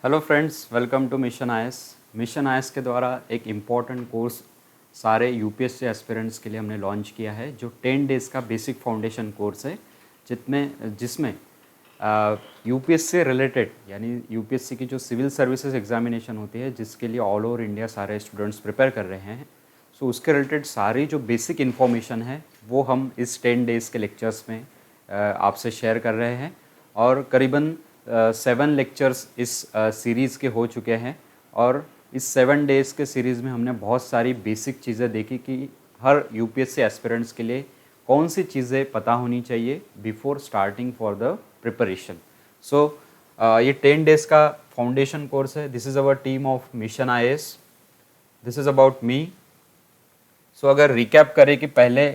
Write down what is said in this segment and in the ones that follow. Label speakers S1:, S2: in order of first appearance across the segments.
S1: Hello friends, welcome to mission IAS. Mission IAS के द्वारा एक इम्पॉर्टेंट कोर्स सारे यूपीएससी एस्पिरेंट्स के लिए हमने लॉन्च किया है, जो 10 डेज़ का बेसिक फाउंडेशन कोर्स है, जिसमें यूपीएससी रिलेटेड यानी यूपीएससी की जो सिविल सर्विसेज एग्जामिनेशन होती है, जिसके लिए ऑल ओवर इंडिया सारे स्टूडेंट्स प्रिपेयर कर रहे हैं। सो उसके रिलेटेड सारी जो बेसिक इन्फॉर्मेशन है वो हम इस 10 डेज़ के लेक्चर्स में आपसे शेयर कर रहे हैं। और करीबन 7 लेक्चर्स इस सीरीज़ के हो चुके हैं और इस 7 डेज़ के सीरीज़ में हमने बहुत सारी बेसिक चीज़ें देखी कि हर यूपीएससी एस्पिरेंट्स के लिए कौन सी चीज़ें पता होनी चाहिए before starting for the preparation. So ये 10 डेज़ का फाउंडेशन कोर्स है। This is our team of mission IAS, this is about me. So अगर रिकैप करें कि पहले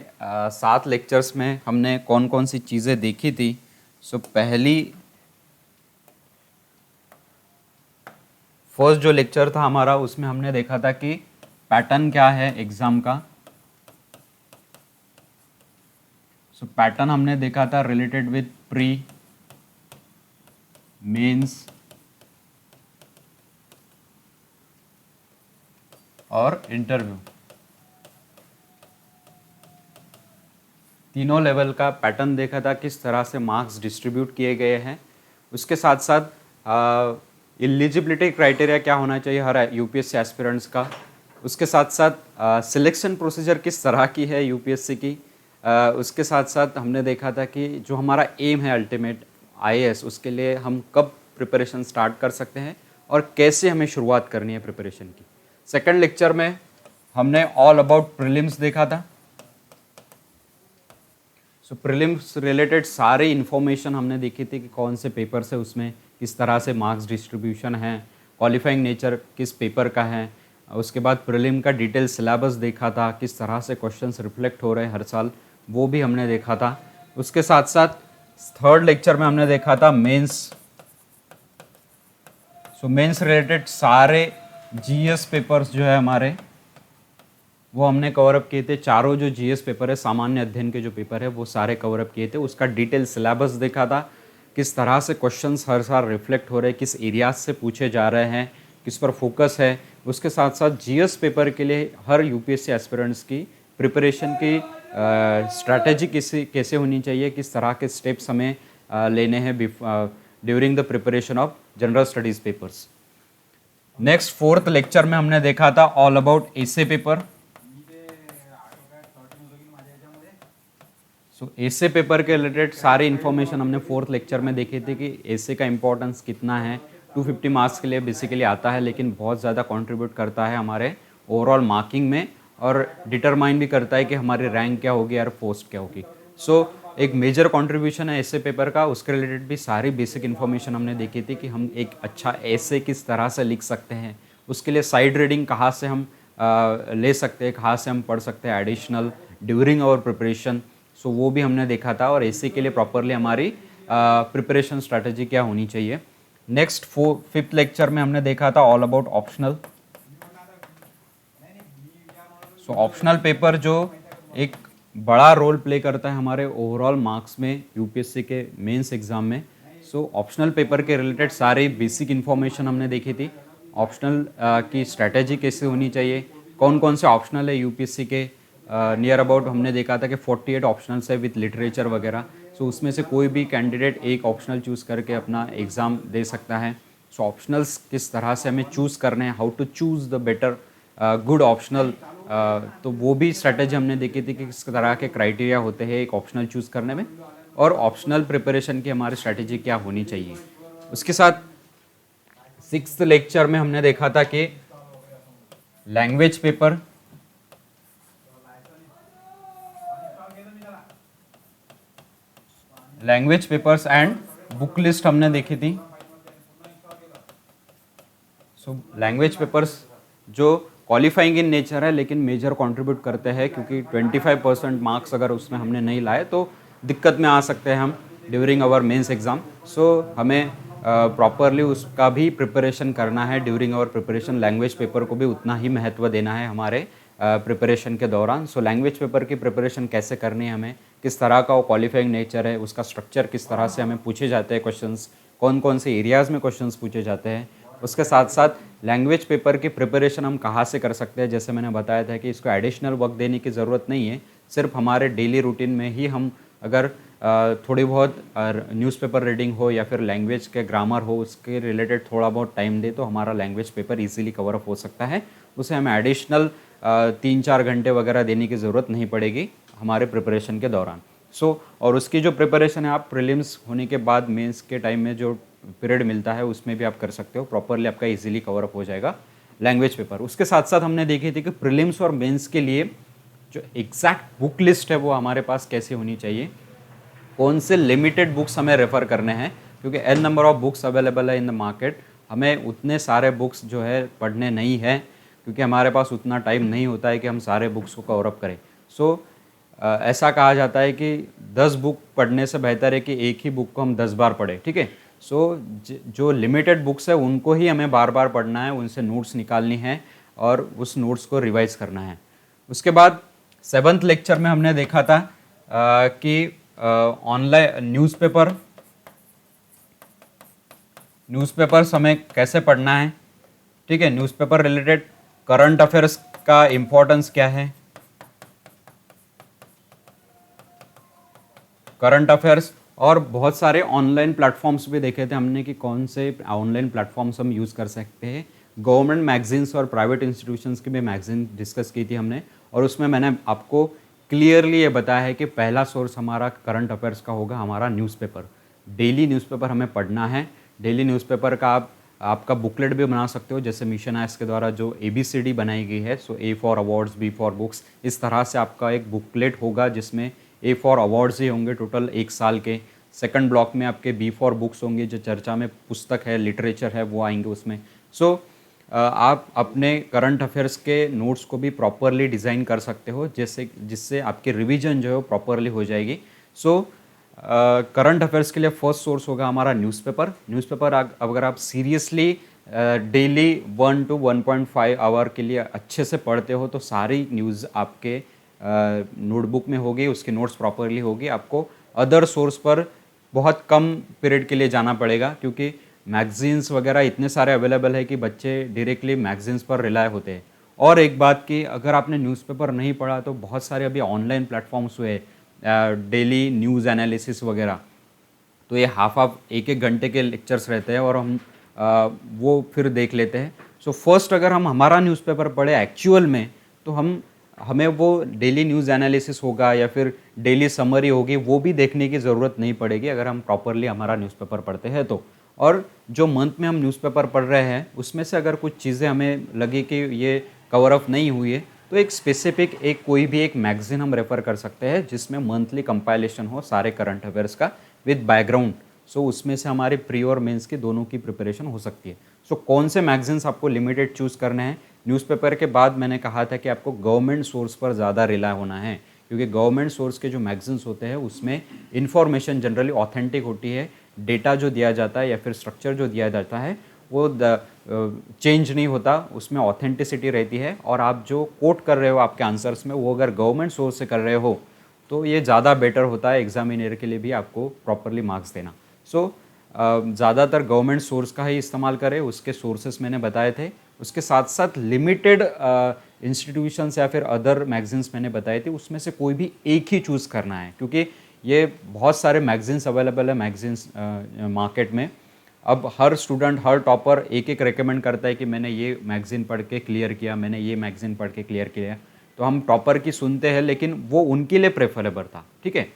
S1: 7 लेक्चर्स में हमने कौन कौन सी चीज़ें देखी थी। सो फर्स्ट जो लेक्चर था हमारा, उसमें हमने देखा था कि पैटर्न क्या है एग्ज़ाम का। सो पैटर्न हमने देखा था रिलेटेड विथ प्री, मेंस और इंटरव्यू, तीनों लेवल का पैटर्न देखा था, किस तरह से मार्क्स डिस्ट्रीब्यूट किए गए हैं। उसके साथ साथ एलिजिबिलिटी क्राइटेरिया क्या होना चाहिए हर यूपीएससी एस्पिरेंट्स का। उसके साथ साथ सिलेक्शन प्रोसीजर किस तरह की है यूपीएससी की। उसके साथ साथ हमने देखा था कि जो हमारा एम है अल्टीमेट आईएएस, उसके लिए हम कब प्रिपरेशन स्टार्ट कर सकते हैं और कैसे हमें शुरुआत करनी है प्रिपरेशन की। सेकंड लेक्चर में हमने ऑल अबाउट प्रीलिम्स देखा था। सो प्रीलिम्स रिलेटेड सारी इन्फॉर्मेशन हमने देखी थी कि कौन से पेपर से उसमें किस तरह से मार्क्स डिस्ट्रीब्यूशन है, क्वालिफाइंग नेचर किस पेपर का है। उसके बाद प्रीलिम का डिटेल सिलेबस देखा था, किस तरह से क्वेश्चंस रिफ्लेक्ट हो रहे हैं हर साल, वो भी हमने देखा था। उसके साथ साथ थर्ड लेक्चर में हमने देखा था मेंस। सो मेंस रिलेटेड सारे जीएस पेपर्स जो है हमारे, वो हमने कवर अप किए थे। चारों जो जीएस पेपर है, सामान्य अध्ययन के जो पेपर है, वो सारे कवर अप किए थे। उसका डिटेल सिलेबस देखा था, किस तरह से क्वेश्चंस हर साल रिफ्लेक्ट हो रहे हैं, किस एरियाज से पूछे जा रहे हैं, किस पर फोकस है। उसके साथ साथ जीएस पेपर के लिए हर यूपीएससी एस्पिरेंट्स की प्रिपरेशन की स्ट्रैटेजी कैसे होनी चाहिए, किस तरह के स्टेप्स हमें लेने हैं during the preparation of general studies papers. Next fourth lecture में हमने देखा था all about essay paper. So essay paper के रिलेटेड सारी इन्फॉर्मेशन हमने फोर्थ लेक्चर में देखी थी कि एसे का इम्पोर्टेंस कितना है। 250 मार्क्स के लिए बेसिकली आता है, लेकिन बहुत ज़्यादा कंट्रीब्यूट करता है हमारे ओवरऑल मार्किंग में और डिटरमाइन भी करता है कि हमारी रैंक क्या होगी और पोस्ट क्या होगी। सो एक मेजर कंट्रीब्यूशन है एसे पेपर का। उसके रिलेटेड भी सारी बेसिक इन्फॉर्मेशन हमने देखी थी कि हम एक अच्छा एसे किस तरह से लिख सकते हैं, उसके लिए साइड रीडिंग कहाँ से हम ले सकते हैं, कहाँ से हम पढ़ सकते हैं एडिशनल ड्यूरिंग आवर प्रिपरेशन। सो वो भी हमने देखा था और एसे के लिए प्रॉपरली हमारी प्रिपरेशन स्ट्रैटेजी क्या होनी चाहिए। नेक्स्ट फिफ्थ लेक्चर में हमने देखा था all about optional. So optional paper जो एक बड़ा रोल प्ले करता है हमारे ओवरऑल मार्क्स में यूपीएससी के मेंस एग्जाम में। सो ऑप्शनल पेपर के रिलेटेड सारी बेसिक इन्फॉर्मेशन हमने देखी थी। ऑप्शनल की स्ट्रैटेजी कैसे होनी चाहिए, कौन कौन से ऑप्शनल है यूपीएससी के। नियर अबाउट हमने देखा था कि 48 ऑप्शनल्स है विथ लिटरेचर वगैरह। सो उसमें से कोई भी कैंडिडेट एक ऑप्शनल चूज़ करके अपना एग्ज़ाम दे सकता है। सो ऑप्शनल्स किस तरह से हमें चूज़ करने हैं, how to choose the better good optional, तो वो भी स्ट्रैटेजी हमने देखी थी कि किस तरह के क्राइटेरिया होते हैं एक ऑप्शनल चूज़ करने में और ऑप्शनल प्रिपरेशन की हमारी स्ट्रैटेजी क्या होनी चाहिए। उसके साथ सिक्स्थ लेक्चर में हमने देखा था कि language paper, language papers and book list हमने देखी थी। सो लैंग्वेज पेपर्स जो क्वालिफाइंग इन नेचर है लेकिन मेजर कंट्रीब्यूट करते हैं, क्योंकि 25% मार्क्स अगर उसमें हमने नहीं लाए तो दिक्कत में आ सकते हैं हम during our mains exam. So हमें प्रॉपरली उसका भी प्रिपरेशन करना है during our preparation. Language paper को भी उतना ही महत्व देना है हमारे प्रिपरेशन के दौरान। सो लैंग्वेज पेपर की प्रिपरेशन कैसे करनी है हमें, किस तरह का वो क्वालिफाइंग नेचर है, उसका स्ट्रक्चर किस तरह से हमें पूछे जाते हैं क्वेश्चंस, कौन कौन से एरियाज़ में क्वेश्चंस पूछे जाते हैं, उसके साथ साथ लैंग्वेज पेपर की प्रिपरेशन हम कहाँ से कर सकते हैं, जैसे मैंने बताया था कि इसको एडिशनल वर्क देने की ज़रूरत नहीं है, सिर्फ हमारे डेली रूटीन में ही हम अगर थोड़ी बहुत न्यूज़पेपर रीडिंग हो या फिर लैंग्वेज के ग्रामर हो उसके रिलेटेड थोड़ा बहुत टाइम दे तो हमारा language paper easily cover up हो सकता है। उसे हमें एडिशनल 3-4 घंटे वगैरह देने की ज़रूरत नहीं पड़ेगी हमारे प्रिपरेशन के दौरान। और उसकी जो प्रिपरेशन है आप प्रीलिम्स होने के बाद मेंस के टाइम में जो पीरियड मिलता है उसमें भी आप कर सकते हो, प्रॉपरली आपका इजीली कवर अप हो जाएगा लैंग्वेज पेपर। उसके साथ साथ हमने देखी थी कि प्रीलिम्स और मेंस के लिए जो एग्जैक्ट बुक लिस्ट है वो हमारे पास कैसे होनी चाहिए, कौन से लिमिटेड बुक्स हमें रेफ़र करने हैं, क्योंकि an number of books available है इन द मार्केट, हमें उतने सारे बुक्स जो है पढ़ने नहीं है क्योंकि हमारे पास उतना टाइम नहीं होता है कि हम सारे बुक्स को कवर अप करें। ऐसा कहा जाता है कि 10 बुक पढ़ने से बेहतर है कि एक ही बुक को हम 10 बार पढ़ें, ठीक है। जो लिमिटेड बुक्स है उनको ही हमें बार बार पढ़ना है, उनसे नोट्स निकालनी है और उस नोट्स को रिवाइज करना है। उसके बाद 7th लेक्चर में हमने देखा था कि ऑनलाइन न्यूज़पेपर्स हमें कैसे पढ़ना है, ठीक है। न्यूज़पेपर रिलेटेड करंट अफेयर्स का इम्पोर्टेंस क्या है, करंट अफेयर्स, और बहुत सारे ऑनलाइन प्लेटफॉर्म्स भी देखे थे हमने कि कौन से ऑनलाइन प्लेटफॉर्म्स हम यूज़ कर सकते हैं। गवर्नमेंट मैगजीन्स और प्राइवेट इंस्टीट्यूशंस की भी मैगजीन डिस्कस की थी हमने, और उसमें मैंने आपको क्लियरली ये बताया है कि पहला सोर्स हमारा करंट अफेयर्स का होगा हमारा न्यूज़पेपर। डेली न्यूज़पेपर हमें पढ़ना है। डेली न्यूज़पेपर का आपका बुकलेट भी बना सकते हो, जैसे मिशन आइस के द्वारा जो ABCD बनाई गई है। A for awards, B for books, इस तरह से आपका एक बुकलेट होगा जिसमें A फॉर अवार्ड्स ही होंगे टोटल 1 साल के। सेकंड ब्लॉक में आपके B फॉर बुक्स होंगे, जो चर्चा में पुस्तक है, लिटरेचर है, वो आएंगे उसमें। आप अपने करंट अफेयर्स के नोट्स को भी प्रॉपरली डिज़ाइन कर सकते हो जिससे आपकी रिवीजन जो है वो प्रॉपरली हो जाएगी। करंट अफेयर्स के लिए फर्स्ट सोर्स होगा हमारा न्यूज़पेपर। अगर आप सीरियसली डेली 1 to 1.5 आवर के लिए अच्छे से पढ़ते हो तो सारी न्यूज़ आपके नोटबुक में होगी, उसके नोट्स प्रॉपरली होगी। आपको अदर सोर्स पर बहुत कम पीरियड के लिए जाना पड़ेगा क्योंकि मैगजीन्स वगैरह इतने सारे अवेलेबल है कि बच्चे डायरेक्टली मैगजीन्स पर रिलाय होते हैं। और एक बात कि अगर आपने न्यूज़पेपर नहीं पढ़ा तो बहुत सारे अभी ऑनलाइन प्लेटफॉर्म्स हुए, डेली न्यूज़ एनालिसिस वगैरह, तो ये हाफ एक घंटे के लेक्चर्स रहते हैं और हम वो फिर देख लेते हैं। फर्स्ट अगर हम हमारा न्यूज़पेपर पढ़े एक्चुअल में तो हमें वो डेली न्यूज़ एनालिसिस होगा या फिर डेली समरी होगी वो भी देखने की ज़रूरत नहीं पड़ेगी अगर हम प्रॉपरली हमारा न्यूज़पेपर पढ़ते हैं तो। और जो मंथ में हम न्यूज़पेपर पढ़ रहे हैं उसमें से अगर कुछ चीज़ें हमें लगे कि ये कवर अप नहीं हुई है तो एक स्पेसिफिक कोई भी एक मैगजीन हम रेफ़र कर सकते हैं जिसमें मंथली कंपाइलेशन हो सारे करंट अफेयर्स का विद बैकग्राउंड। उसमें से हमारे प्री और मेंस की दोनों की प्रिपरेशन हो सकती है। कौन से मैगजीन्स आपको लिमिटेड चूज़ करने हैं। न्यूज़पेपर के बाद मैंने कहा था कि आपको गवर्नमेंट सोर्स पर ज़्यादा रिलाय होना है क्योंकि गवर्नमेंट सोर्स के जो मैगजीन्स होते हैं उसमें इन्फॉर्मेशन जनरली ऑथेंटिक होती है, डेटा जो दिया जाता है या फिर स्ट्रक्चर जो दिया जाता है वो चेंज नहीं होता, उसमें ऑथेंटिसिटी रहती है। और आप जो कोट कर रहे हो आपके आंसर्स में वो अगर गवर्नमेंट सोर्स से कर रहे हो तो ये ज़्यादा बेटर होता है एग्जामिनर के लिए भी आपको प्रॉपरली मार्क्स देना। ज़्यादातर गवर्नमेंट सोर्स का ही इस्तेमाल करें, उसके सोर्सेस मैंने बताए थे। उसके साथ साथ लिमिटेड इंस्टीट्यूशंस या फिर अदर मैगजीन्स मैंने बताए थे, उसमें से कोई भी एक ही चूज़ करना है क्योंकि ये बहुत सारे मैगजीन्स अवेलेबल है मैगजीन्स मार्केट में। अब हर स्टूडेंट हर टॉपर एक रिकमेंड करता है कि मैंने ये मैगज़ीन पढ़ के क्लियर किया, मैंने ये मैगज़ीन पढ़ के क्लियर किया, तो हम टॉपर की सुनते हैं लेकिन वो उनके लिए प्रेफरेबल था, ठीक है।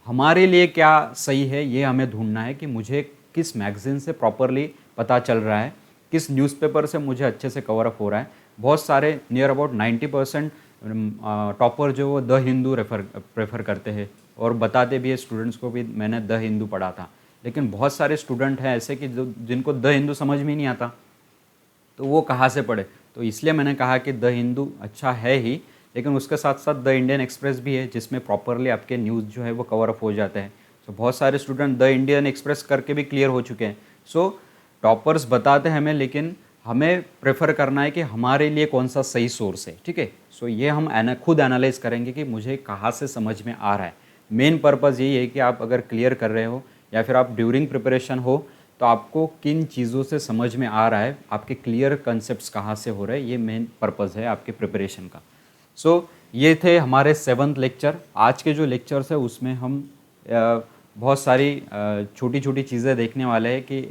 S1: हमारे लिए क्या सही है ये हमें ढूंढना है कि मुझे किस मैगज़ीन से प्रॉपरली पता चल रहा है, किस न्यूज़पेपर से मुझे अच्छे से कवर अप हो रहा है। बहुत सारे नियर अबाउट 90% टॉपर जो वो द हिंदू प्रेफर करते हैं और बताते भी है स्टूडेंट्स को भी मैंने द हिंदू पढ़ा था। लेकिन बहुत सारे स्टूडेंट हैं ऐसे कि जिनको द हिंदू समझ में नहीं आता तो वो कहाँ से पढ़े। तो इसलिए मैंने कहा कि द हिंदू अच्छा है ही, लेकिन उसके साथ साथ द इंडियन एक्सप्रेस भी है जिसमें प्रॉपरली आपके न्यूज़ जो है वो कवर अप हो जाते हैं। बहुत सारे स्टूडेंट द इंडियन एक्सप्रेस करके भी क्लियर हो चुके हैं। टॉपर्स बताते हैं हमें, लेकिन हमें प्रेफर करना है कि हमारे लिए कौन सा सही सोर्स है, ठीक है। ये हम खुद एनालाइज करेंगे कि मुझे कहाँ से समझ में आ रहा है। मेन पर्पज़ यही है कि आप अगर क्लियर कर रहे हो या फिर आप ड्यूरिंग प्रिपरेशन हो तो तो आपको किन चीज़ों से समझ में आ रहा है, आपके क्लियर कंसेप्ट्स कहाँ से हो रहे हैं, ये मेन पर्पज़ है आपके प्रिपरेशन का। सो ये थे हमारे 7th लेक्चर। आज के जो लेक्चर्स है उसमें हम बहुत सारी छोटी छोटी चीज़ें देखने वाले हैं कि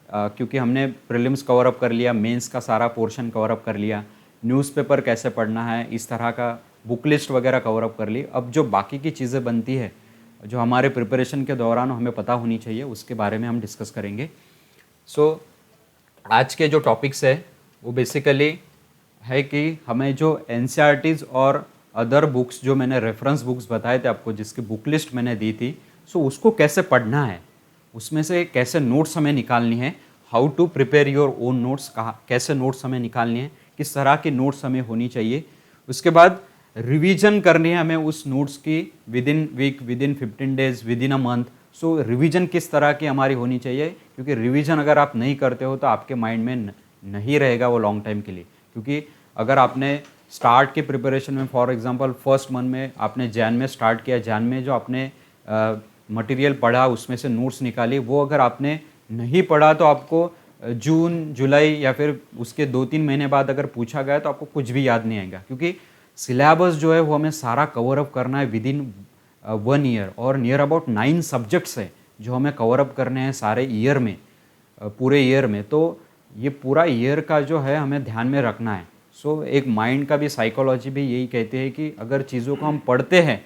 S1: क्योंकि हमने प्रीलिम्स कवर अप कर लिया, मेंस का सारा पोर्शन कवर अप कर लिया, न्यूज़पेपर कैसे पढ़ना है, इस तरह का बुक लिस्ट वगैरह कवर अप कर ली। अब जो बाकी की चीज़ें बनती है जो हमारे प्रिपरेशन के दौरान हमें पता होनी चाहिए, उसके बारे में हम डिस्कस करेंगे। सो आज के जो टॉपिक्स है वो बेसिकली है कि हमें जो एनसीईआरटीज़ और अदर बुक्स जो मैंने रेफरेंस बुक्स बताए थे आपको, जिसकी बुक लिस्ट मैंने दी थी, सो उसको कैसे पढ़ना है, उसमें से कैसे नोट्स हमें निकालनी है, how to prepare your own notes, कहाँ कैसे नोट्स हमें निकालनी है, किस तरह की नोट्स हमें होनी चाहिए। उसके बाद रिवीजन करनी है हमें उस नोट्स की within week, within 15 days, within a month. So revision किस तरह की हमारी होनी चाहिए, क्योंकि रिवीजन अगर आप नहीं करते हो तो आपके माइंड में नहीं रहेगा वो लॉन्ग टाइम के लिए। क्योंकि अगर आपने स्टार्ट के प्रिपरेशन में, फॉर एग्जांपल फर्स्ट मंथ में आपने जैन में स्टार्ट किया, जैन में जो आपने मटेरियल पढ़ा उसमें से नोट्स निकाली, वो अगर आपने नहीं पढ़ा तो आपको जून जुलाई या फिर उसके 2-3 महीने बाद अगर पूछा गया तो आपको कुछ भी याद नहीं आएगा। क्योंकि सिलेबस जो है वो हमें सारा कवर अप करना है विद इन 1 ईयर, और नियर अबाउट 9 सब्जेक्ट्स है जो हमें कवर अप करने हैं सारे ईयर में, पूरे ईयर में। तो ये पूरा ईयर का जो है हमें ध्यान में रखना है। सो एक माइंड का भी साइकोलॉजी भी यही कहती है कि अगर चीज़ों को हम पढ़ते हैं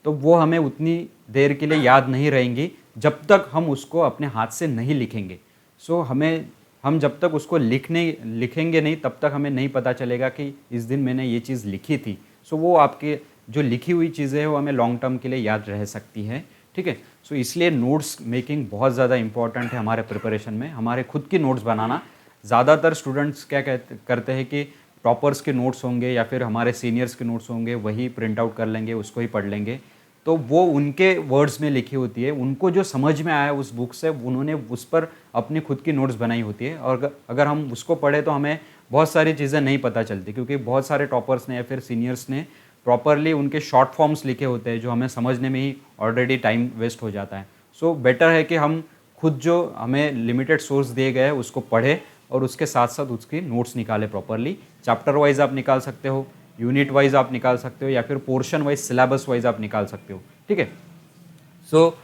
S1: तो वो हमें उतनी देर के लिए याद नहीं रहेंगी जब तक हम उसको अपने हाथ से नहीं लिखेंगे। सो हम जब तक उसको लिखेंगे नहीं तब तक हमें नहीं पता चलेगा कि इस दिन मैंने ये चीज़ लिखी थी। सो वो आपके जो लिखी हुई चीज़ें हैं वो हमें लॉन्ग टर्म के लिए याद रह सकती है, ठीक है। सो इसलिए नोट्स मेकिंग बहुत ज़्यादा इंपॉर्टेंट है हमारे प्रिपरेशन में, हमारे खुद की नोट्स बनाना। ज़्यादातर स्टूडेंट्स क्या करते हैं कि टॉपर्स के नोट्स होंगे या फिर हमारे सीनियर्स के नोट्स होंगे, वही प्रिंट आउट कर लेंगे, उसको ही पढ़ लेंगे। तो वो उनके वर्ड्स में लिखी होती है, उनको जो समझ में आया उस बुक से उन्होंने उस पर अपनी खुद की नोट्स बनाई होती है। और अगर हम उसको पढ़े तो हमें बहुत सारी चीज़ें नहीं पता चलती, क्योंकि बहुत सारे टॉपर्स ने या फिर सीनियर्स ने प्रॉपरली उनके शॉर्ट फॉर्म्स लिखे होते हैं जो हमें समझने में ही ऑलरेडी टाइम वेस्ट हो जाता है। सो बेटर है कि हम खुद जो हमें लिमिटेड सोर्स दिए गए हैं उसको पढ़े और उसके साथ साथ उसकी नोट्स निकाले प्रॉपरली। चैप्टर वाइज आप निकाल सकते हो, यूनिट वाइज आप निकाल सकते हो, या फिर पोर्शन वाइज, सिलेबस वाइज आप निकाल सकते हो, ठीक है। सो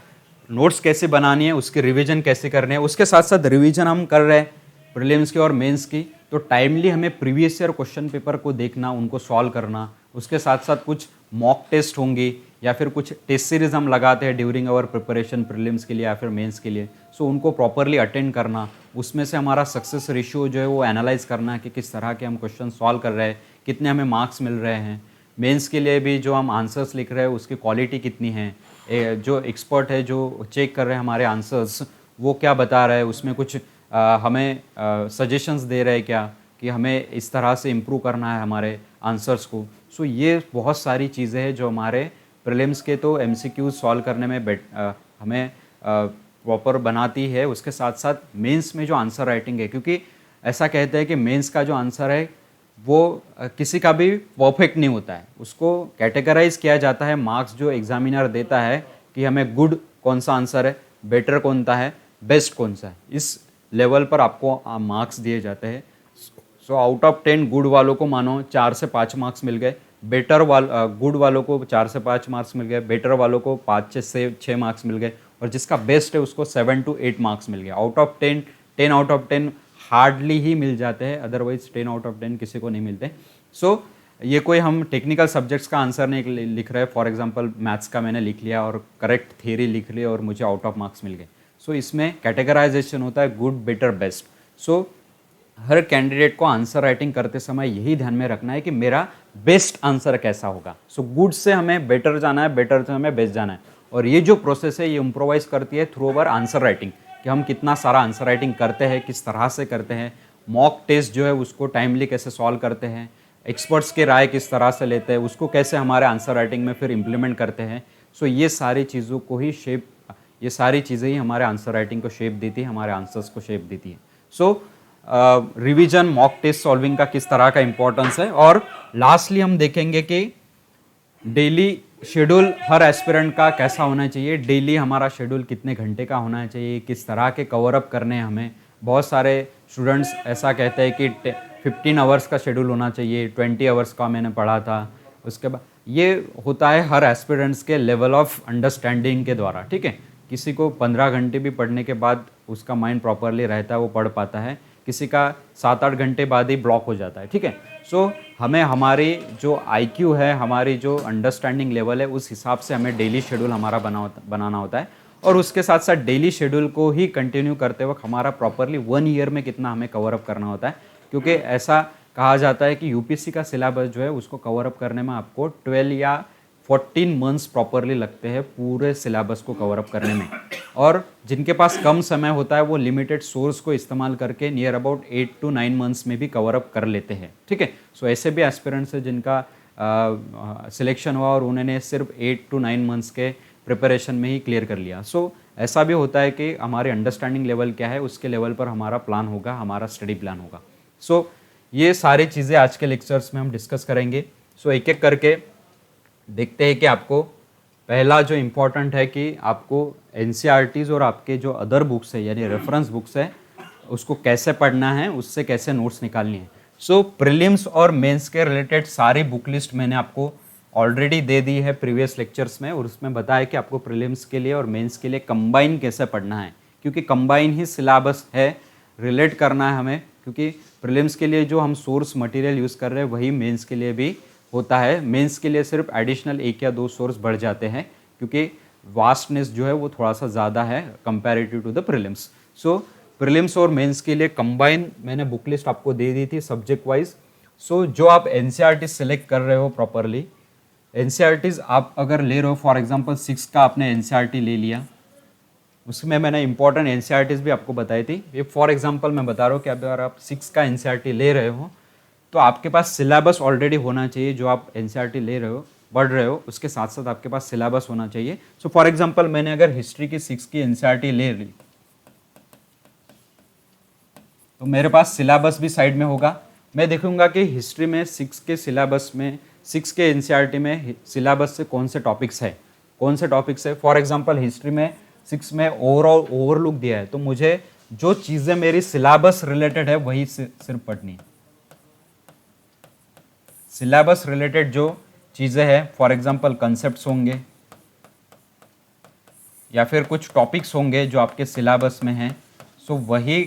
S1: नोट्स कैसे बनानी है, उसके रिवीजन कैसे करने हैं, उसके साथ साथ रिवीजन हम कर रहे हैं प्रीलिम्स की और मेंस की, तो टाइमली हमें प्रीवियस ईयर क्वेश्चन पेपर को देखना, उनको सॉल्व करना। उसके साथ साथ कुछ मॉक टेस्ट होंगी या फिर कुछ टेस्ट सीरीज हम लगाते हैं ड्यूरिंग आवर प्रिपरेशन प्रीलिम्स के लिए या फिर मेंस के लिए। सो उनको प्रॉपरली अटेंड करना, उसमें से हमारा सक्सेस रेशियो जो है वो एनालाइज करना है कि किस तरह के हम क्वेश्चन सॉल्व कर रहे हैं, कितने हमें मार्क्स मिल रहे हैं। मेंस के लिए भी जो हम आंसर्स लिख रहे हैं उसकी क्वालिटी कितनी है, जो एक्सपर्ट है जो चेक कर रहे हैं हमारे आंसर्स वो क्या बता रहा है, उसमें कुछ हमें सजेशंस दे रहे हैं क्या कि हमें इस तरह से इम्प्रूव करना है हमारे आंसर्स को। सो ये बहुत सारी चीज़ें हैं जो हमारे प्रीलिम्स के तो MCQs सॉल्व करने में हमें प्रॉपर बनाती है। उसके साथ साथ मेंस में जो आंसर राइटिंग है, क्योंकि ऐसा कहते हैं कि मेंस का जो आंसर है वो किसी का भी परफेक्ट नहीं होता है, उसको कैटेगराइज किया जाता है। मार्क्स जो एग्जामिनर देता है कि हमें गुड कौन सा आंसर है, बेटर कौन सा है, बेस्ट कौन सा है, इस लेवल पर आपको मार्क्स दिए जाते हैं। सो आउट ऑफ 10 गुड वालों को मानो 4 से 5 मार्क्स मिल गए, गुड वालों को 4 से 5 मार्क्स मिल गए, बेटर वालों को 5 से 6 मार्क्स मिल गए, और जिसका बेस्ट है उसको 7 to 8 मार्क्स मिल गए। Out of 10 out of 10 hardly ही मिल जाते हैं, अदरवाइज 10 आउट ऑफ 10 किसी को नहीं मिलते। सो ये कोई हम टेक्निकल सब्जेक्ट्स का आंसर नहीं लिख रहे हैं। फॉर एग्जांपल मैथ्स का मैंने लिख लिया और करेक्ट थियरी लिख ली और मुझे आउट ऑफ मार्क्स मिल गए। सो इसमें कैटेगराइजेशन होता है गुड, बेटर, बेस्ट। सो हर कैंडिडेट को आंसर राइटिंग करते समय यही ध्यान में रखना है कि मेरा बेस्ट आंसर कैसा होगा। सो गुड से हमें बेटर जाना है, बेटर से हमें बेस्ट जाना है। और ये जो प्रोसेस है ये इम्प्रोवाइज करती है थ्रू अवर आंसर राइटिंग, कि हम कितना सारा आंसर राइटिंग करते हैं, किस तरह से करते हैं, मॉक टेस्ट जो है उसको टाइमली कैसे सॉल्व करते हैं, एक्सपर्ट्स की राय किस तरह से लेते हैं, उसको कैसे हमारे आंसर राइटिंग में फिर इम्प्लीमेंट करते हैं। सो ये सारी चीज़ों को ही ये सारी चीज़ें ही हमारे आंसर राइटिंग को शेप देती है, हमारे आंसर्स को शेप देती है। सो रिवीजन, मॉक टेस्ट सॉल्विंग का किस तरह का इंपॉर्टेंस है। और लास्टली हम देखेंगे कि डेली शेड्यूल हर एस्पिरेंट का कैसा होना चाहिए, डेली हमारा शेड्यूल कितने घंटे का होना चाहिए, किस तरह के कवर अप करने हैं हमें। बहुत सारे स्टूडेंट्स ऐसा कहते हैं कि 15 आवर्स का शेड्यूल होना चाहिए, 20 आवर्स का मैंने पढ़ा था। उसके बाद ये होता है हर एस्पिरेंट्स के लेवल ऑफ अंडरस्टैंडिंग के द्वारा, ठीक है। किसी को 15 घंटे भी पढ़ने के बाद उसका माइंड प्रॉपरली रहता है, वो पढ़ पाता है, किसी का 7-8 घंटे बाद ही ब्लॉक हो जाता है, ठीक है। सो हमें हमारी जो आईक्यू है, हमारी जो अंडरस्टैंडिंग लेवल है, उस हिसाब से हमें डेली शेड्यूल हमारा बनाना होता है। और उसके साथ साथ डेली शेड्यूल को ही कंटिन्यू करते वक्त हमारा प्रॉपरली 1 ईयर में कितना हमें कवर अप करना होता है, क्योंकि ऐसा कहा जाता है कि यूपीएससी का सिलेबस जो है उसको कवर अप करने में आपको 12 या 14 मंथ्स प्रॉपरली लगते हैं पूरे सिलेबस को कवर अप करने में। और जिनके पास कम समय होता है वो लिमिटेड सोर्स को इस्तेमाल करके नियर अबाउट 8 to 9 मंथ्स में भी कवर अप कर लेते हैं, ठीक है। सो ऐसे भी एस्पिरेंट्स हैं जिनका सिलेक्शन हुआ और उन्होंने सिर्फ 8 to 9 मंथ्स के प्रिपरेशन में ही क्लियर कर लिया। सो ऐसा भी होता है कि हमारी अंडरस्टैंडिंग लेवल क्या है, उसके लेवल पर हमारा प्लान होगा, हमारा स्टडी प्लान होगा। सो ये सारी चीज़ें आज के लेक्चर्स में हम डिस्कस करेंगे। सो एक एक करके देखते हैं कि आपको पहला जो इम्पोर्टेंट है कि आपको एनसीईआरटीज़ और आपके जो अदर बुक्स है यानी रेफरेंस बुक्स है उसको कैसे पढ़ना है, उससे कैसे नोट्स निकालनी है। सो प्रीलिम्स और मेंस के रिलेटेड सारी बुक लिस्ट मैंने आपको ऑलरेडी दे दी है प्रीवियस लेक्चर्स में, और उसमें बताया कि आपको प्रीलिम्स के लिए और मेंस के लिए कंबाइन कैसे पढ़ना है, क्योंकि कंबाइन ही सिलेबस है, रिलेट करना है हमें, क्योंकि प्रीलिम्स के लिए जो हम सोर्स मटेरियल यूज़ कर रहे हैं वही मेंस के लिए भी होता है। मेंस के लिए सिर्फ एडिशनल 1 या 2 सोर्स बढ़ जाते हैं, क्योंकि वास्टनेस जो है वो थोड़ा सा ज़्यादा है comparative to the prelims. So prelims और मेंस के लिए कंबाइन मैंने बुक लिस्ट आपको दे दी थी सब्जेक्ट वाइज। सो जो आप एनसीईआरटी सेलेक्ट कर रहे हो प्रॉपरली, एनसीईआरटीज आप अगर ले रहे हो, फॉर एग्जांपल 6 का आपने एनसीईआरटी ले लिया, उसमें मैंने इंपॉर्टेंट एनसीईआरटीज भी आपको बताई थी। ये फॉर एग्जांपल मैं बता रहा हूँ कि अगर आप 6 का एनसीईआरटी ले रहे हो तो आपके पास सिलेबस ऑलरेडी होना चाहिए। जो आप एनसीईआरटी ले रहे हो, पढ़ रहे हो, उसके साथ साथ आपके पास सिलेबस होना चाहिए। सो फॉर एग्जांपल मैंने अगर हिस्ट्री की 6 की एनसीईआरटी ले ली तो मेरे पास सिलेबस भी साइड में होगा। मैं देखूंगा कि हिस्ट्री में 6 के सिलेबस में, 6 के एनसीईआरटी में सिलेबस से कौन से टॉपिक्स है, कौन से टॉपिक्स है। फॉर एग्जांपल हिस्ट्री में 6 में ओवरऑल ओवरलुक दिया है, तो मुझे जो चीज़ें मेरी सिलेबस रिलेटेड है वही सिर्फ पढ़नी है। सिलेबस रिलेटेड जो चीज़ें हैं, फॉर एग्जांपल कंसेप्ट्स होंगे या फिर कुछ टॉपिक्स होंगे जो आपके सिलेबस में हैं, सो वही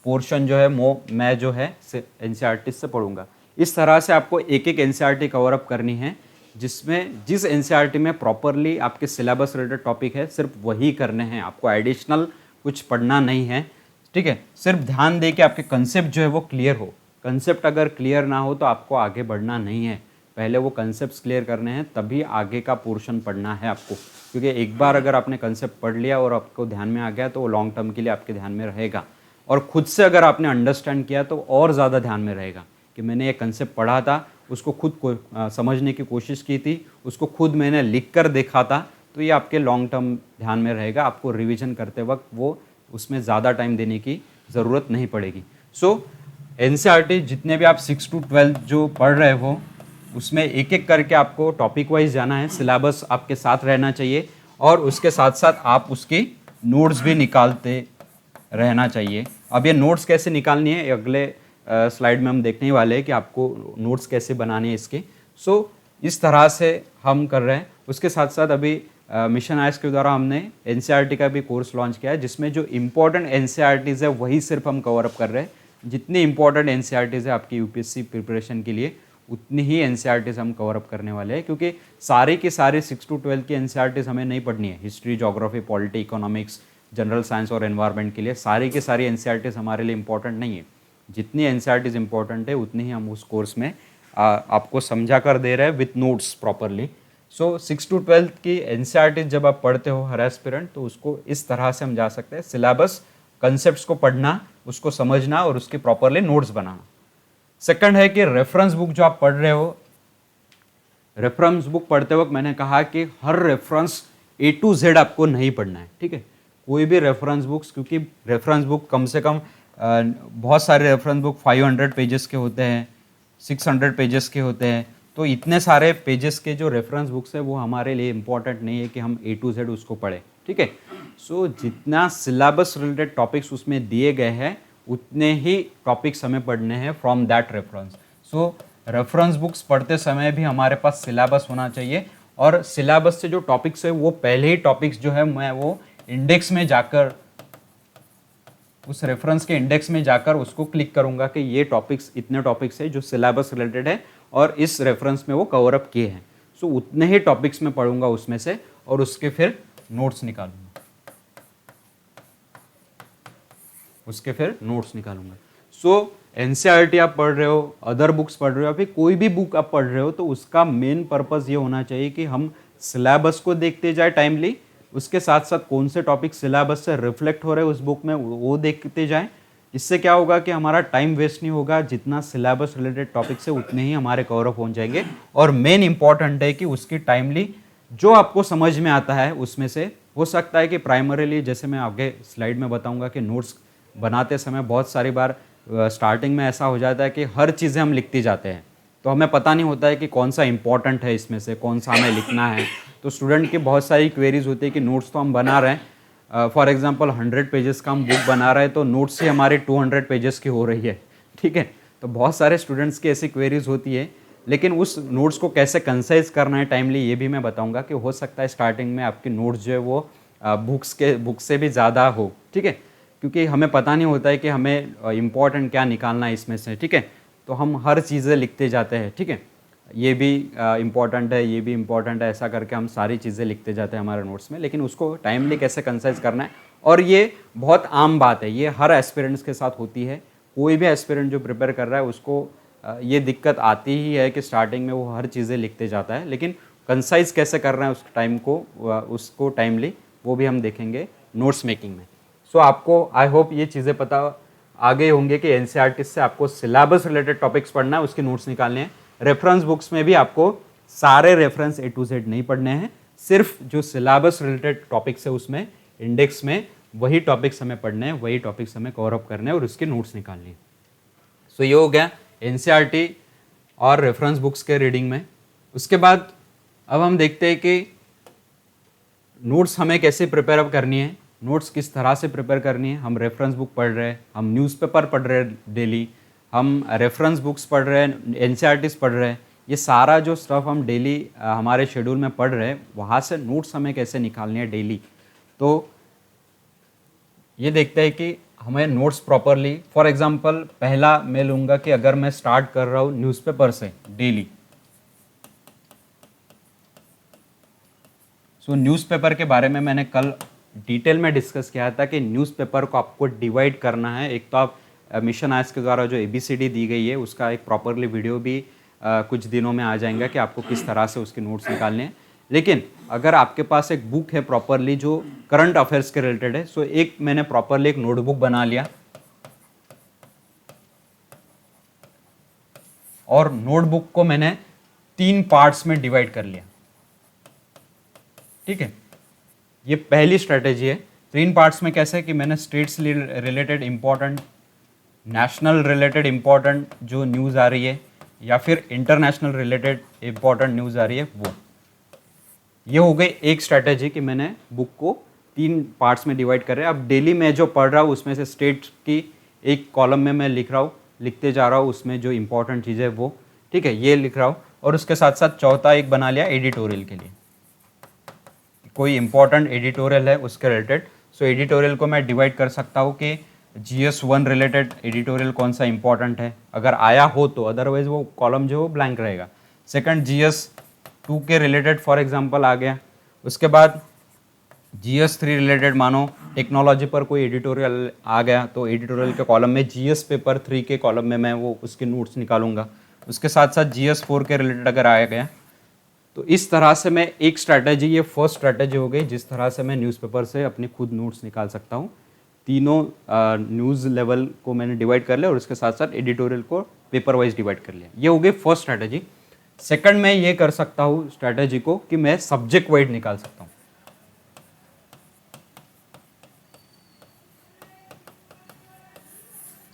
S1: पोर्शन जो है वो मैं जो है एनसीईआरटी से पढ़ूंगा। इस तरह से आपको एक एक एनसीईआरटी कवर अप करनी है, जिसमें जिस एनसीईआरटी में प्रॉपरली आपके सिलेबस रिलेटेड टॉपिक है सिर्फ वही करने हैं, आपको एडिशनल कुछ पढ़ना नहीं है, ठीक है। सिर्फ ध्यान दे कि आपके कंसेप्ट जो है वो क्लियर हो। कंसेप्ट अगर क्लियर ना हो तो आपको आगे बढ़ना नहीं है, पहले वो कंसेप्ट क्लियर करने हैं तभी आगे का पोर्शन पढ़ना है आपको, क्योंकि एक बार अगर आपने कंसेप्ट पढ़ लिया और आपको ध्यान में आ गया तो वो लॉन्ग टर्म के लिए आपके ध्यान में रहेगा। और खुद से अगर आपने अंडरस्टैंड किया तो और ज़्यादा ध्यान में रहेगा कि मैंने ये कंसेप्ट पढ़ा था, उसको खुद को समझने की कोशिश की थी, उसको खुद मैंने लिख कर देखा था, तो ये आपके लॉन्ग टर्म ध्यान में रहेगा। आपको रिवीजन करते वक्त वो उसमें ज़्यादा टाइम देने की ज़रूरत नहीं पड़ेगी। सो एनसीईआरटी जितने भी आप 6 to 12 जो पढ़ रहे हो उसमें एक एक करके आपको टॉपिक वाइज जाना है, सिलेबस आपके साथ रहना चाहिए और उसके साथ साथ आप उसकी नोट्स भी निकालते रहना चाहिए। अब ये नोट्स कैसे निकालनी है अगले स्लाइड में हम देखने ही वाले हैं कि आपको नोट्स कैसे बनाने हैं इसके। सो इस तरह से हम कर रहे हैं। उसके साथ साथ अभी मिशन आईएएस के द्वारा हमने एनसीईआरटी का भी कोर्स लॉन्च किया है, जिसमें जो इम्पोर्टेंट एनसीईआरटीज़ है वही सिर्फ हम कवर अप कर रहे हैं। जितनी इंपॉर्टेंट एनसीईआरटीज़ है आपकी यूपीएससी प्रिपरेशन के लिए उतनी ही एनसीईआरटीज़ हम कवर अप करने वाले हैं, क्योंकि सारी की सारी 6 to 12 की एनसीईआरटीज़ हमें नहीं पढ़नी है। History, geography, polity, economics, general science और एनवायरनमेंट के लिए सारी की सारी एनसीईआरटीज़ हमारे लिए इंपॉर्टेंट नहीं है। जितनी एनसीईआरटीज़ इंपॉर्टेंट है उतनी ही हम उस कोर्स में आपको समझा कर दे रहे हैं with notes properly. So 6 to 12 की एनसीईआरटीज़ जब आप पढ़ते हो हर एस्पिरेंट, तो उसको इस तरह से हम जा सकते हैं। सिलेबस, कंसेप्ट्स को पढ़ना, उसको समझना और उसके प्रॉपरली नोट्स बनाना। सेकंड है कि रेफरेंस बुक जो आप पढ़ रहे हो, रेफरेंस बुक पढ़ते वक्त मैंने कहा कि हर रेफरेंस A to Z आपको नहीं पढ़ना है, ठीक है। कोई भी रेफरेंस बुक्स, क्योंकि रेफरेंस बुक कम से कम बहुत सारे रेफरेंस बुक 500 पेजेस के होते हैं, 600 पेजेस के होते हैं, तो इतने सारे पेजेस के जो रेफरेंस बुक्स है वो हमारे लिए इम्पॉर्टेंट नहीं है कि हम A to Z उसको पढ़ें, ठीक है। सो जितना सिलेबस रिलेटेड टॉपिक्स उसमें दिए गए हैं उतने ही टॉपिक्स हमें पढ़ने हैं from that reference. So reference books पढ़ते समय भी हमारे पास सिलेबस होना चाहिए, और सिलेबस से जो टॉपिक्स है वो पहले ही टॉपिक्स जो है मैं वो इंडेक्स में जाकर, उस रेफरेंस के इंडेक्स में जाकर उसको क्लिक करूंगा कि ये टॉपिक्स, इतने टॉपिक्स है जो सिलेबस रिलेटेड है और इस रेफरेंस में वो कवर अप किए हैं। सो उतने ही टॉपिक्स में पढ़ूंगा उसमें से, और उसके फिर नोट्स निकालूंगा, उसके फिर नोट्स निकालूंगा। सो एनसीईआरटी आप पढ़ रहे हो, अदर बुक्स पढ़ रहे हो, फिर कोई भी बुक आप पढ़ रहे हो, तो उसका मेन पर्पस ये होना चाहिए कि हम सिलेबस को देखते जाए टाइमली, उसके साथ साथ कौन से टॉपिक सिलेबस से रिफ्लेक्ट हो रहे हैं उस बुक में वो देखते जाएं। इससे क्या होगा कि हमारा टाइम वेस्ट नहीं होगा, जितना सिलेबस रिलेटेड टॉपिक से उतने ही हमारे कवर अप हो जाएंगे। और मेन इंपॉर्टेंट है कि उसकी टाइमली जो आपको समझ में आता है उसमें से, हो सकता है कि प्राइमरीली, जैसे मैं आगे स्लाइड में बताऊंगा कि नोट्स बनाते समय बहुत सारी बार स्टार्टिंग में ऐसा हो जाता है कि हर चीज़ें हम लिखते जाते हैं, तो हमें पता नहीं होता है कि कौन सा इंपॉर्टेंट है, इसमें से कौन सा हमें लिखना है। तो स्टूडेंट की बहुत सारी क्वेरीज होती है कि नोट्स तो हम बना रहे हैं, फॉर एग्जांपल 100 पेजेस का हम बुक बना रहे हैं, तो नोट्स ही हमारे 200 पेजेस की हो रही है, ठीक है। तो बहुत सारे स्टूडेंट्स की ऐसी क्वेरीज होती है, लेकिन उस नोट्स को कैसे कंसाइज करना है टाइमली, ये भी मैं बताऊंगा कि हो सकता है स्टार्टिंग में आपकी नोट्स जो है वो बुक से भी ज़्यादा हो, ठीक है, क्योंकि हमें पता नहीं होता है कि हमें इम्पॉर्टेंट क्या निकालना है इसमें से, ठीक है। तो हम हर चीज़ें लिखते जाते हैं, ठीक है, ये भी इम्पॉर्टेंट है, ये भी इम्पॉर्टेंट है, ऐसा करके हम सारी चीज़ें लिखते जाते हैं हमारे नोट्स में, लेकिन उसको टाइमली कैसे कंसाइज करना है। और ये बहुत आम बात है, ये हर एस्पिरेंट्स के साथ होती है, कोई भी एस्पिरेंट जो प्रिपेयर कर रहा है उसको ये दिक्कत आती ही है कि स्टार्टिंग में वो हर चीज़ें लिखते जाता है, लेकिन कंसाइज कैसे कर रहे हैं उस टाइम को, उसको टाइमली, वो भी हम देखेंगे नोट्स मेकिंग में। सो आपको आई होप ये चीज़ें पता आगे होंगे कि एनसीईआरटी से आपको सिलेबस रिलेटेड टॉपिक्स पढ़ना है, उसके नोट्स निकालने हैं। रेफरेंस बुक्स में भी आपको सारे रेफरेंस A to Z नहीं पढ़ने हैं, सिर्फ जो सिलेबस रिलेटेड टॉपिक्स है उसमें इंडेक्स में वही टॉपिक्स हमें पढ़ने हैं, वही टॉपिक्स हमें कवर अप करने हैं और उसके नोट्स निकालने हैं। सो ये हो गया एनसीईआरटी और रेफरेंस बुक्स के रीडिंग में। उसके बाद अब हम देखते हैं कि नोट्स हमें कैसे प्रिपेयर अप करनी है, नोट्स किस तरह से प्रिपेयर करनी है। हम रेफरेंस बुक पढ़ रहे हैं, हम न्यूज़पेपर पढ़ रहे हैं डेली, हम रेफरेंस बुक्स पढ़ रहे हैं, एनसीईआरटीज़ पढ़ रहे हैं, ये सारा जो स्टफ हम डेली हमारे शेड्यूल में पढ़ रहे हैं, वहाँ से नोट्स हमें कैसे निकालने हैं डेली। तो ये देखते हैं कि हमें नोट्स प्रॉपरली, फॉर एग्जांपल पहला मैं लूँगा कि अगर मैं स्टार्ट कर रहा हूँ न्यूज़पेपर से डेली, सो न्यूज़पेपर के बारे में मैंने कल डिटेल में डिस्कस किया था कि न्यूज़पेपर को आपको डिवाइड करना है। एक तो आप मिशन आइस के द्वारा जो ABCD दी गई है उसका एक प्रॉपरली वीडियो भी कुछ दिनों में आ जाएगा कि आपको किस तरह से उसके नोट्स निकालने हैं। लेकिन अगर आपके पास एक बुक है प्रॉपरली जो करंट अफेयर्स के रिलेटेड है, सो एक मैंने प्रॉपरली एक नोटबुक बना लिया और नोटबुक को मैंने 3 पार्ट्स में डिवाइड कर लिया, ठीक है। ये पहली स्ट्रेटेजी है। 3 पार्ट्स में कैसे कि मैंने states related important, national related important जो न्यूज़ आ रही है या फिर इंटरनेशनल रिलेटेड इंपॉर्टेंट न्यूज़ आ रही है वो, ये हो गई एक स्ट्रेटेजी कि मैंने बुक को 3 पार्ट्स में डिवाइड कर रहे हैं। अब डेली मैं जो पढ़ रहा हूँ उसमें से स्टेट की एक कॉलम में मैं लिख रहा हूँ, लिखते जा रहा हूँ उसमें जो इंपॉर्टेंट चीज़ है वो, ठीक है, ये लिख रहा हूँ। और उसके साथ साथ चौथा एक बना लिया एडिटोरियल के लिए, कोई इंपॉर्टेंट एडिटोरियल है उसके रिलेटेड। सो एडिटोरियल को मैं डिवाइड कर सकता हूँ कि GS1 रिलेटेड एडिटोरियल कौन सा इंपॉर्टेंट है, अगर आया हो तो, अदरवाइज वो कॉलम जो है वो ब्लैंक रहेगा। सेकंड GS2 के रिलेटेड फॉर एग्जांपल आ गया। उसके बाद GS3 रिलेटेड मानो टेक्नोलॉजी पर कोई एडिटोरियल आ गया तो एडिटोरियल के कॉलम में GS पेपर 3 के कॉलम में मैं वो उसके नोट्स निकालूंगा। उसके साथ साथ GS4 के रिलेटेड अगर आया गया तो इस तरह से मैं एक स्ट्रैटेजी, ये फर्स्ट स्ट्रैटेजी हो गई जिस तरह से मैं न्यूज़पेपर से अपने खुद नोट्स निकाल सकता हूँ। तीनों न्यूज़ लेवल को मैंने डिवाइड कर लिया और उसके साथ साथ एडिटोरियल को पेपर वाइज डिवाइड कर लिया। ये हो गई फर्स्ट स्ट्रैटेजी। सेकंड मैं ये कर सकता हूँ स्ट्रैटेजी को कि मैं सब्जेक्ट वाइज निकाल सकता हूँ।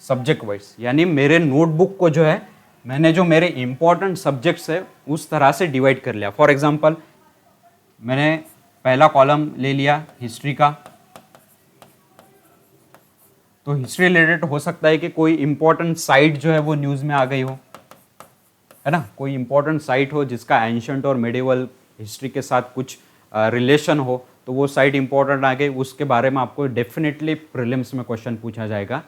S1: सब्जेक्ट वाइज यानी मेरे नोटबुक को जो है मैंने जो मेरे इंपॉर्टेंट सब्जेक्ट्स है उस तरह से डिवाइड कर लिया। फॉर एग्जांपल मैंने पहला कॉलम ले लिया हिस्ट्री का, तो हिस्ट्री रिलेटेड हो सकता है कि कोई इंपॉर्टेंट साइट जो है वो न्यूज़ में आ गई हो, है ना, कोई इंपॉर्टेंट साइट हो जिसका एंशंट और मिडिवल हिस्ट्री के साथ कुछ रिलेशन हो, तो वो साइट इंपॉर्टेंट आ गई, उसके बारे में आपको डेफिनेटली प्रीलिम्स में क्वेश्चन पूछा जाएगा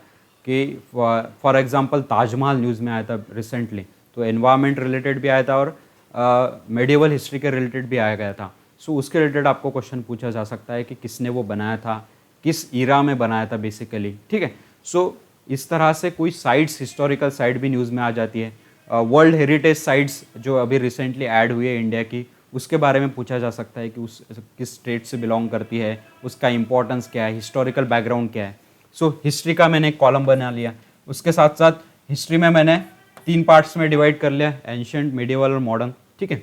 S1: कि फॉर एग्जांपल ताजमहल न्यूज़ में आया था रिसेंटली, तो एनवायरनमेंट रिलेटेड भी आया था और मेडिवल हिस्ट्री के रिलेटेड भी आया गया था। सो उसके रिलेटेड आपको क्वेश्चन पूछा जा सकता है कि किसने वो बनाया था, किस ईरा में बनाया था बेसिकली, ठीक है। सो इस तरह से कोई साइट्स, हिस्टोरिकल साइट भी न्यूज़ में आ जाती है। वर्ल्ड हेरिटेज साइट्स जो अभी रिसेंटली ऐड हुई है इंडिया की, उसके बारे में पूछा जा सकता है कि उस किस स्टेट से बिलोंग करती है, उसका इंपॉर्टेंस क्या है, हिस्टोरिकल बैकग्राउंड क्या है। सो हिस्ट्री का मैंने एक कॉलम बना लिया। उसके साथ साथ हिस्ट्री में मैंने 3 पार्ट्स में डिवाइड कर लिया, एंशिएंट, मिडिवल और मॉडर्न, ठीक है।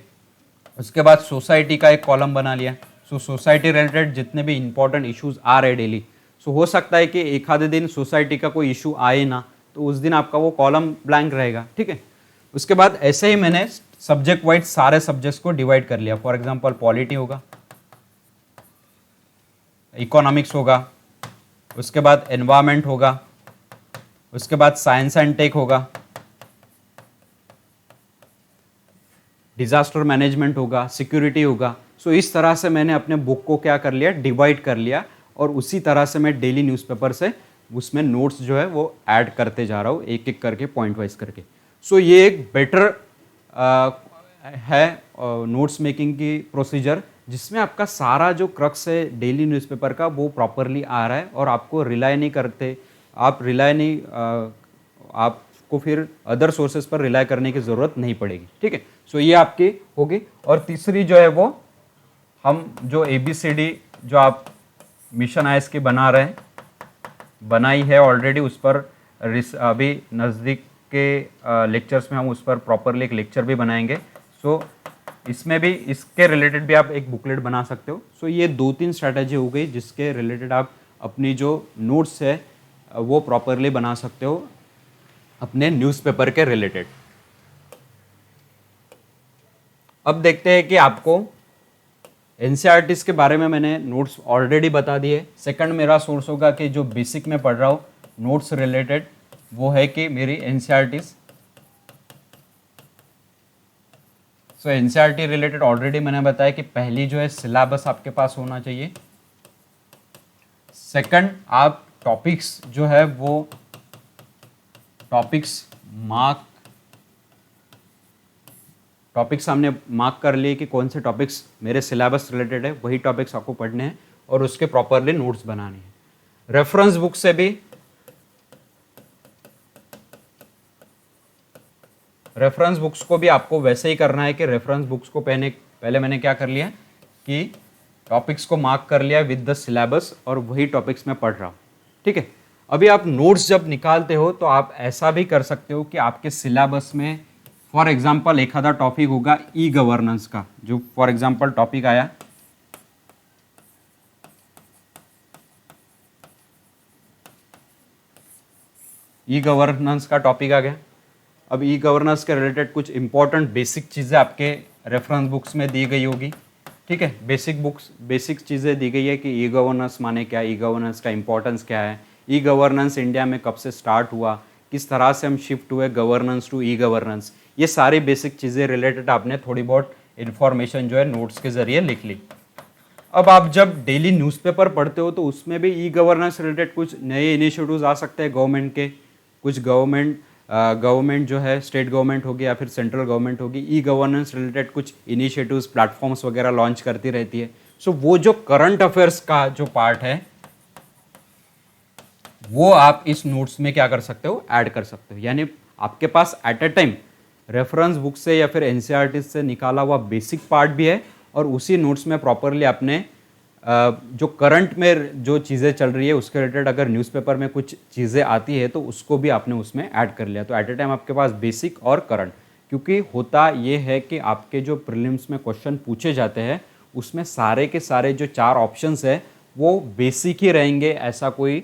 S1: उसके बाद सोसाइटी का एक कॉलम बना लिया। सो सोसाइटी रिलेटेड जितने भी इंपॉर्टेंट इश्यूज आ रहे डेली, सो हो सकता है कि एक आधे दिन सोसाइटी का कोई इशू आए ना, तो उस दिन आपका वो कॉलम ब्लैंक रहेगा, ठीक है। उसके बाद ऐसे ही मैंने सब्जेक्ट वाइज सारे सब्जेक्ट्स को डिवाइड कर लिया। फॉर एग्जांपल पॉलिटी होगा, इकोनॉमिक्स होगा, उसके बाद एनवायरनमेंट होगा, उसके बाद साइंस एंड टेक होगा, डिजास्टर मैनेजमेंट होगा, सिक्योरिटी होगा। सो इस तरह से मैंने अपने बुक को क्या कर लिया, डिवाइड कर लिया, और उसी तरह से मैं डेली न्यूज़पेपर से उसमें नोट्स जो है वो ऐड करते जा रहा हूँ, एक एक करके, पॉइंट वाइज करके। सो ये एक बेटर है नोट्स मेकिंग की प्रोसीजर, जिसमें आपका सारा जो क्रक्स है डेली न्यूज़पेपर का वो प्रॉपरली आ रहा है, और आपको रिलाई नहीं करते, आप रिलाई नहीं आपको फिर अदर सोर्सेज पर रिलाई करने की ज़रूरत नहीं पड़ेगी, ठीक है। सो ये आपकी होगी। और तीसरी जो है वो हम जो ABCD जो आप मिशन आईएएस की बना रहे हैं, बनाई है ऑलरेडी, उस पर अभी नज़दीक के लेक्चर्स में हम उस पर प्रॉपरली एक लेक्चर भी बनाएंगे। सो इसमें भी, इसके रिलेटेड भी आप एक बुकलेट बना सकते हो। सो ये 2-3 स्ट्रैटेजी हो गई जिसके रिलेटेड आप अपनी जो नोट्स है वो प्रॉपरली बना सकते हो अपने न्यूज़पेपर के रिलेटेड। अब देखते हैं कि आपको एनसीईआरटीज़ के बारे में मैंने नोट्स ऑलरेडी बता दिए। सेकंड मेरा सोर्स होगा कि जो बेसिक में पढ़ रहा हूँ नोट्स रिलेटेड, वो है कि मेरी एनसीईआरटीज़। सो एनसीईआरटी रिलेटेड ऑलरेडी मैंने बताया कि पहली जो है सिलेबस आपके पास होना चाहिए। सेकंड, आप टॉपिक्स जो है वो टॉपिक्स हमने मार्क कर लिए कि कौन से टॉपिक्स मेरे सिलेबस रिलेटेड है, वही टॉपिक्स आपको पढ़ने हैं और उसके प्रॉपरली नोट्स बनाने हैं। रेफरेंस बुक से भी, रेफरेंस बुक्स को भी आपको वैसे ही करना है कि रेफरेंस बुक्स को पहले मैंने क्या कर लिया कि टॉपिक्स को मार्क कर लिया विद द सिलेबस, और वही टॉपिक्स मैं पढ़ रहा हूँ, ठीक है। अभी आप नोट्स जब निकालते हो तो आप ऐसा भी कर सकते हो कि आपके सिलेबस में फॉर एग्जांपल एक आधा टॉपिक होगा ई गवर्नेंस का, जो फॉर एग्जांपल टॉपिक आया ई गवर्नेंस का टॉपिक आ गया। अब ई गवर्नेंस के रिलेटेड कुछ इंपॉर्टेंट बेसिक चीज़ें आपके रेफरेंस बुक्स में दी गई होगी, ठीक है। बेसिक चीज़ें दी गई है कि ई गवर्नेंस माने क्या, ई गवर्नेंस का इंपॉर्टेंस क्या है, ई गवर्नेंस इंडिया में कब से स्टार्ट हुआ, किस तरह से हम शिफ्ट हुए गवर्नेंस टू ई गवर्नेंस, ये सारी बेसिक चीज़ें रिलेटेड आपने थोड़ी बहुत इन्फॉर्मेशन जो है नोट्स के ज़रिए लिख ली। अब आप जब डेली न्यूज़पेपर पढ़ते हो तो उसमें भी ई गवर्नेंस रिलेटेड कुछ नए इनिशिएटिव्स आ सकते हैं गवर्नमेंट के, कुछ गवर्नमेंट जो है स्टेट गवर्नमेंट होगी या फिर सेंट्रल गवर्नमेंट होगी, ई गवर्नेंस रिलेटेड कुछ इनिशिएटिव्स, प्लेटफॉर्म्स वगैरह लॉन्च करती रहती है। सो वो जो करंट अफेयर्स का जो पार्ट है वो आप इस नोट्स में क्या कर सकते हो, ऐड कर सकते हो। यानी आपके पास at a time reference book से या फिर एनसीईआरटी से निकाला हुआ बेसिक पार्ट भी है, और उसी नोट्स में प्रॉपरली आपने जो करंट में जो चीज़ें चल रही है उसके रिलेटेड अगर न्यूज़पेपर में कुछ चीज़ें आती है तो उसको भी आपने उसमें ऐड कर लिया। तो एट ए टाइम आपके पास बेसिक और करंट, क्योंकि होता ये है कि आपके जो प्रीलिम्स में क्वेश्चन पूछे जाते हैं उसमें सारे के सारे जो 4 ऑप्शंस है वो बेसिक ही रहेंगे, ऐसा कोई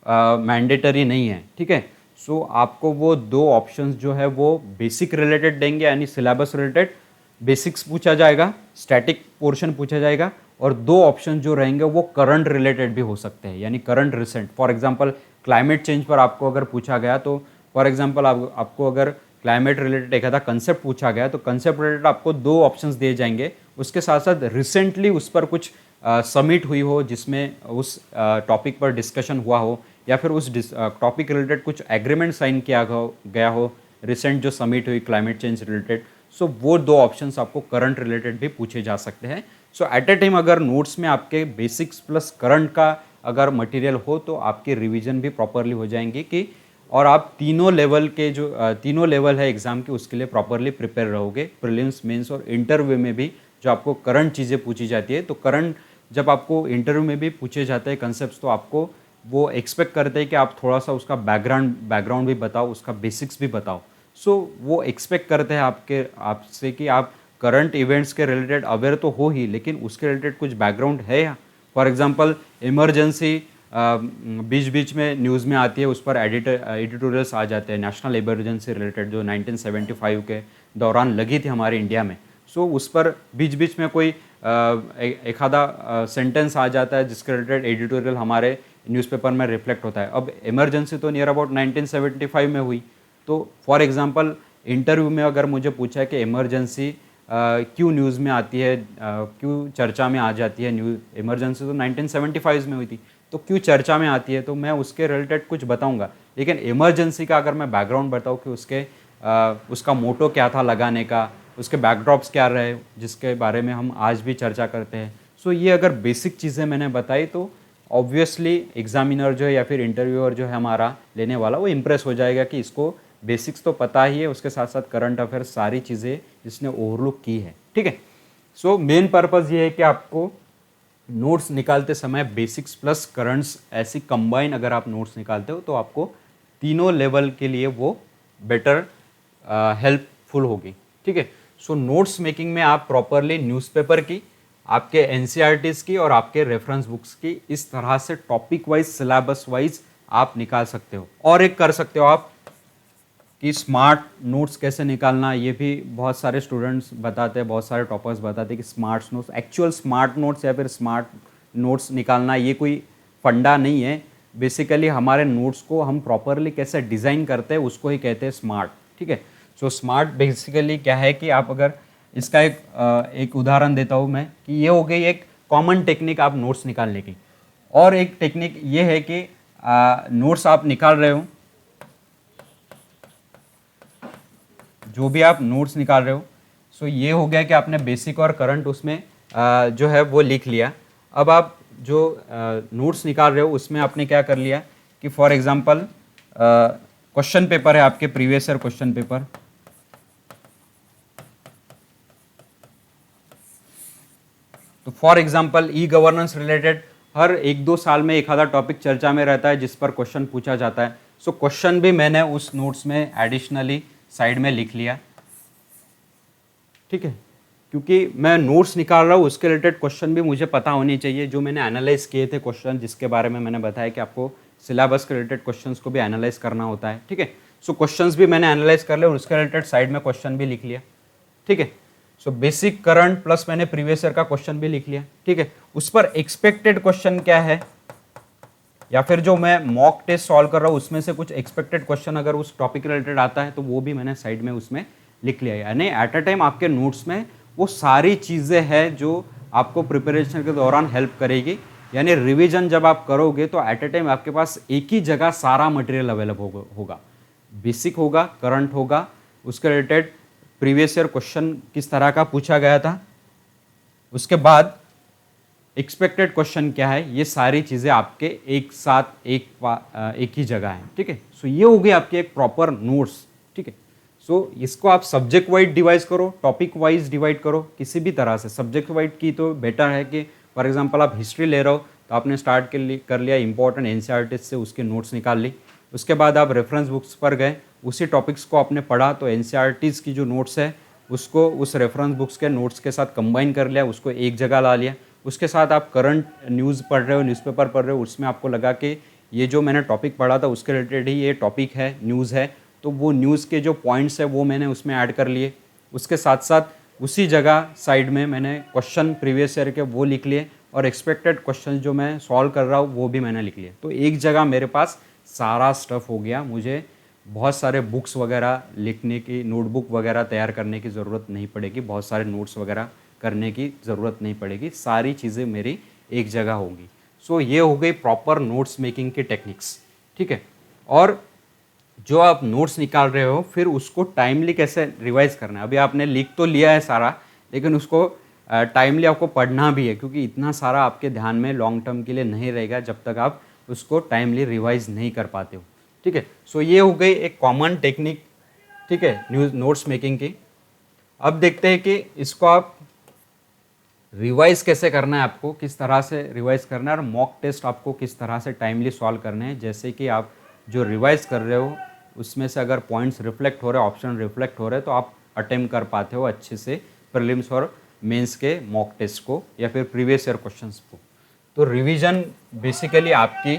S1: मैंडेटरी नहीं है, ठीक है। सो आपको वो 2 ऑप्शंस जो है वो बेसिक रिलेटेड देंगे, यानी सिलेबस रिलेटेड बेसिक्स पूछा जाएगा, स्टैटिक पोर्शन पूछा जाएगा, और 2 ऑप्शन जो रहेंगे वो करंट रिलेटेड भी हो सकते हैं, यानी current recent. For example climate change पर आपको अगर पूछा गया तो फॉर एग्जांपल आपको अगर क्लाइमेट रिलेटेड एक आधा कंसेप्ट पूछा गया तो कंसेप्ट रिलेटेड आपको 2 ऑप्शंस दिए जाएंगे। उसके साथ साथ रिसेंटली उस पर कुछ समिट हुई हो जिसमें उस टॉपिक पर डिस्कशन हुआ हो, या फिर उस टॉपिक रिलेटेड कुछ एग्रीमेंट साइन किया गया हो, रिसेंट जो समिट हुई क्लाइमेट चेंज रिलेटेड। सो वो 2 ऑप्शंस आपको करंट रिलेटेड भी पूछे जा सकते हैं। सो एट ए टाइम अगर नोट्स में आपके बेसिक्स प्लस करंट का अगर मटेरियल हो तो आपकी रिवीजन भी प्रॉपरली हो जाएंगी कि, और आप तीनों लेवल के जो तीनों लेवल है एग्जाम के उसके लिए प्रॉपरली प्रिपेयर रहोगे। प्रीलिम्स, मेंस और इंटरव्यू में भी जो आपको करंट चीज़ें पूछी जाती है, तो करंट जब आपको इंटरव्यू में भी पूछे जाते हैं कंसेप्ट, तो आपको वो एक्सपेक्ट करते हैं कि आप थोड़ा सा उसका बैकग्राउंड भी बताओ, उसका बेसिक्स भी बताओ। सो वो एक्सपेक्ट करते हैं आपसे कि आप करंट इवेंट्स के रिलेटेड अवेयर तो हो ही, लेकिन उसके रिलेटेड कुछ बैकग्राउंड है या। फॉर एग्जांपल इमरजेंसी बीच बीच में न्यूज़ में आती है, उस पर एडिटोरियल्स आ जाते हैं नेशनल इमरजेंसी रिलेटेड जो 1975 के दौरान लगी थी हमारे इंडिया में। सो उस पर बीच बीच में कोई एक आधा सेंटेंस आ जाता है जिसके रिलेटेड एडिटोरियल हमारे न्यूज़पेपर में रिफ्लेक्ट होता है। अब इमरजेंसी तो नियर अबाउट 1975 में हुई, तो फॉर एग्जांपल इंटरव्यू में अगर मुझे पूछा है कि इमरजेंसी क्यों न्यूज़ में आती है, क्यों चर्चा में आ जाती है, न्यूज़ इमरजेंसी तो 1975 में हुई थी, तो क्यों चर्चा में आती है, तो मैं उसके रिलेटेड कुछ बताऊंगा। लेकिन इमरजेंसी का अगर मैं बैकग्राउंड बताऊँ कि उसका मोटो क्या था लगाने का, उसके बैकड्रॉप्स क्या रहे जिसके बारे में हम आज भी चर्चा करते हैं। सो ये अगर बेसिक चीज़ें मैंने बताई तो ऑब्वियसली एग्जामिनर जो है या फिर इंटरव्यूअर जो है हमारा लेने वाला, वो इम्प्रेस हो जाएगा कि इसको बेसिक्स तो पता ही है, उसके साथ साथ करंट अफेयर्स सारी चीज़ें इसने ओवरलुक की है। ठीक है। सो मेन पर्पज़ ये है कि आपको नोट्स निकालते समय बेसिक्स प्लस करंट्स ऐसी कंबाइन अगर आप नोट्स निकालते हो तो आपको तीनों लेवल के लिए वो बेटर हेल्पफुल होगी। ठीक है। सो नोट्स मेकिंग में आप प्रॉपरली न्यूज़पेपर की, आपके एनसीईआरटीज़ की और आपके रेफरेंस बुक्स की इस तरह से टॉपिक वाइज सिलेबस वाइज आप निकाल सकते हो। और एक कर सकते हो आप कि स्मार्ट नोट्स कैसे निकालना, ये भी बहुत सारे स्टूडेंट्स बताते हैं, बहुत सारे टॉपर्स बताते हैं कि smart notes, actual smart notes या फिर स्मार्ट नोट्स निकालना ये कोई फंडा नहीं है। बेसिकली हमारे नोट्स को हम प्रॉपरली कैसे डिज़ाइन करते हैं उसको ही कहते हैं स्मार्ट। ठीक है। सो स्मार्ट बेसिकली क्या है कि आप अगर इसका एक उदाहरण देता हूँ मैं कि ये हो गई एक कॉमन टेक्निक आप नोट्स निकालने की, और एक टेक्निक ये है कि नोट्स आप निकाल रहे हो, जो भी आप नोट्स निकाल रहे हो, सो ये हो गया कि आपने बेसिक और करंट उसमें जो है वो लिख लिया। अब आप जो नोट्स निकाल रहे हो उसमें आपने क्या कर लिया कि फॉर एग्जांपल क्वेश्चन पेपर है आपके, प्रीवियस ईयर क्वेश्चन पेपर, तो for example e governance related हर 1-2 साल में एक आधा टॉपिक चर्चा में रहता है जिस पर क्वेश्चन पूछा जाता है। सो क्वेश्चन भी मैंने उस नोट्स में एडिशनली साइड में लिख लिया। ठीक है। क्योंकि मैं नोट्स निकाल रहा हूँ उसके रिलेटेड क्वेश्चन भी मुझे पता होनी चाहिए, जो मैंने एनालाइज किए थे क्वेश्चन, जिसके बारे में मैंने बताया कि आपको सिलेबस के रिलेटेड क्वेश्चंस को भी एनालाइज करना होता है। ठीक है। सो क्वेश्चंस भी मैंने एनालाइज कर लिया और उसके रिलेटेड साइड में क्वेश्चन भी लिख लिया। ठीक है। सो बेसिक करंट प्लस मैंने प्रीवियस ईयर का क्वेश्चन भी लिख लिया। ठीक है। उस पर एक्सपेक्टेड क्वेश्चन क्या है, या फिर जो मैं मॉक टेस्ट सॉल्व कर रहा हूँ उसमें से कुछ एक्सपेक्टेड क्वेश्चन अगर उस टॉपिक रिलेटेड आता है तो वो भी मैंने साइड में उसमें लिख लिया। यानी एट अ टाइम आपके नोट्स में वो सारी चीज़ें हैं जो आपको प्रिपरेशन के दौरान हेल्प करेगी। यानी रिवीजन जब आप करोगे तो एट अ टाइम आपके पास एक ही जगह सारा मटेरियल अवेलेबल होगा, बेसिक होगा, करंट होगा, उसके रिलेटेड प्रीवियस ईयर क्वेश्चन किस तरह का पूछा गया था, उसके बाद एक्सपेक्टेड क्वेश्चन क्या है, ये सारी चीज़ें आपके एक साथ एक ही जगह है। ठीक है। सो ये हो गई आपकी एक प्रॉपर नोट्स। ठीक है। सो इसको आप सब्जेक्ट वाइज डिवाइड करो, टॉपिक वाइज डिवाइड करो, किसी भी तरह से। सब्जेक्ट वाइज की तो बेटर है कि फॉर एग्जांपल आप हिस्ट्री ले रहे हो तो आपने स्टार्ट कर लिया इंपॉर्टेंट एनसीईआरटी से, उसके नोट्स निकाल ली, उसके बाद आप रेफरेंस बुक्स पर गए, उसी टॉपिक्स को आपने पढ़ा तो एनसीईआरटीज़ की जो नोट्स है उसको उस रेफरेंस बुक्स के नोट्स के साथ कंबाइन कर लिया, उसको एक जगह ला लिया। उसके साथ आप करंट न्यूज़ पढ़ रहे हो, न्यूज़पेपर पढ़ रहे हो, उसमें आपको लगा कि ये जो मैंने टॉपिक पढ़ा था उसके रिलेटेड ही ये टॉपिक है, न्यूज़ है, तो वो न्यूज़ के जो पॉइंट्स है वो मैंने उसमें ऐड कर लिए। उसके साथ साथ उसी जगह साइड में मैंने क्वेश्चन प्रीवियस ईयर के वो लिख लिए और एक्सपेक्टेड क्वेश्चन जो मैं सॉल्व कर रहा हूँ वो भी मैंने लिख लिए। तो एक जगह मेरे पास सारा स्टफ़ हो गया, मुझे बहुत सारे बुक्स वगैरह लिखने की, नोटबुक वगैरह तैयार करने की ज़रूरत नहीं पड़ेगी, बहुत सारे नोट्स वगैरह करने की ज़रूरत नहीं पड़ेगी, सारी चीज़ें मेरी एक जगह होंगी। सो ये हो गई प्रॉपर नोट्स मेकिंग की टेक्निक्स, ठीक है। और जो आप नोट्स निकाल रहे हो फिर उसको टाइमली कैसे रिवाइज करना है। अभी आपने लिख तो लिया है सारा, लेकिन उसको टाइमली आपको पढ़ना भी है, क्योंकि इतना सारा आपके ध्यान में लॉन्ग टर्म के लिए नहीं रहेगा जब तक आप उसको टाइमली रिवाइज नहीं कर पाते हो, ठीक है। सो ये हो गई एक कॉमन टेक्निक, ठीक है, न्यूज़ नोट्स मेकिंग की। अब देखते हैं कि इसको आप रिवाइज कैसे करना है, आपको किस तरह से रिवाइज करना है और मॉक टेस्ट आपको किस तरह से टाइमली सॉल्व करने हैं। जैसे कि आप जो रिवाइज कर रहे हो उसमें से अगर पॉइंट्स रिफ्लेक्ट हो रहे हैं, ऑप्शन रिफ्लेक्ट हो रहे हैं, तो आप अटेम्प्ट कर पाते हो अच्छे से प्रीलिम्स और मेंस के मॉक टेस्ट को या फिर प्रीवियस ईयर क्वेश्चंस को। तो रिवीजन बेसिकली आपकी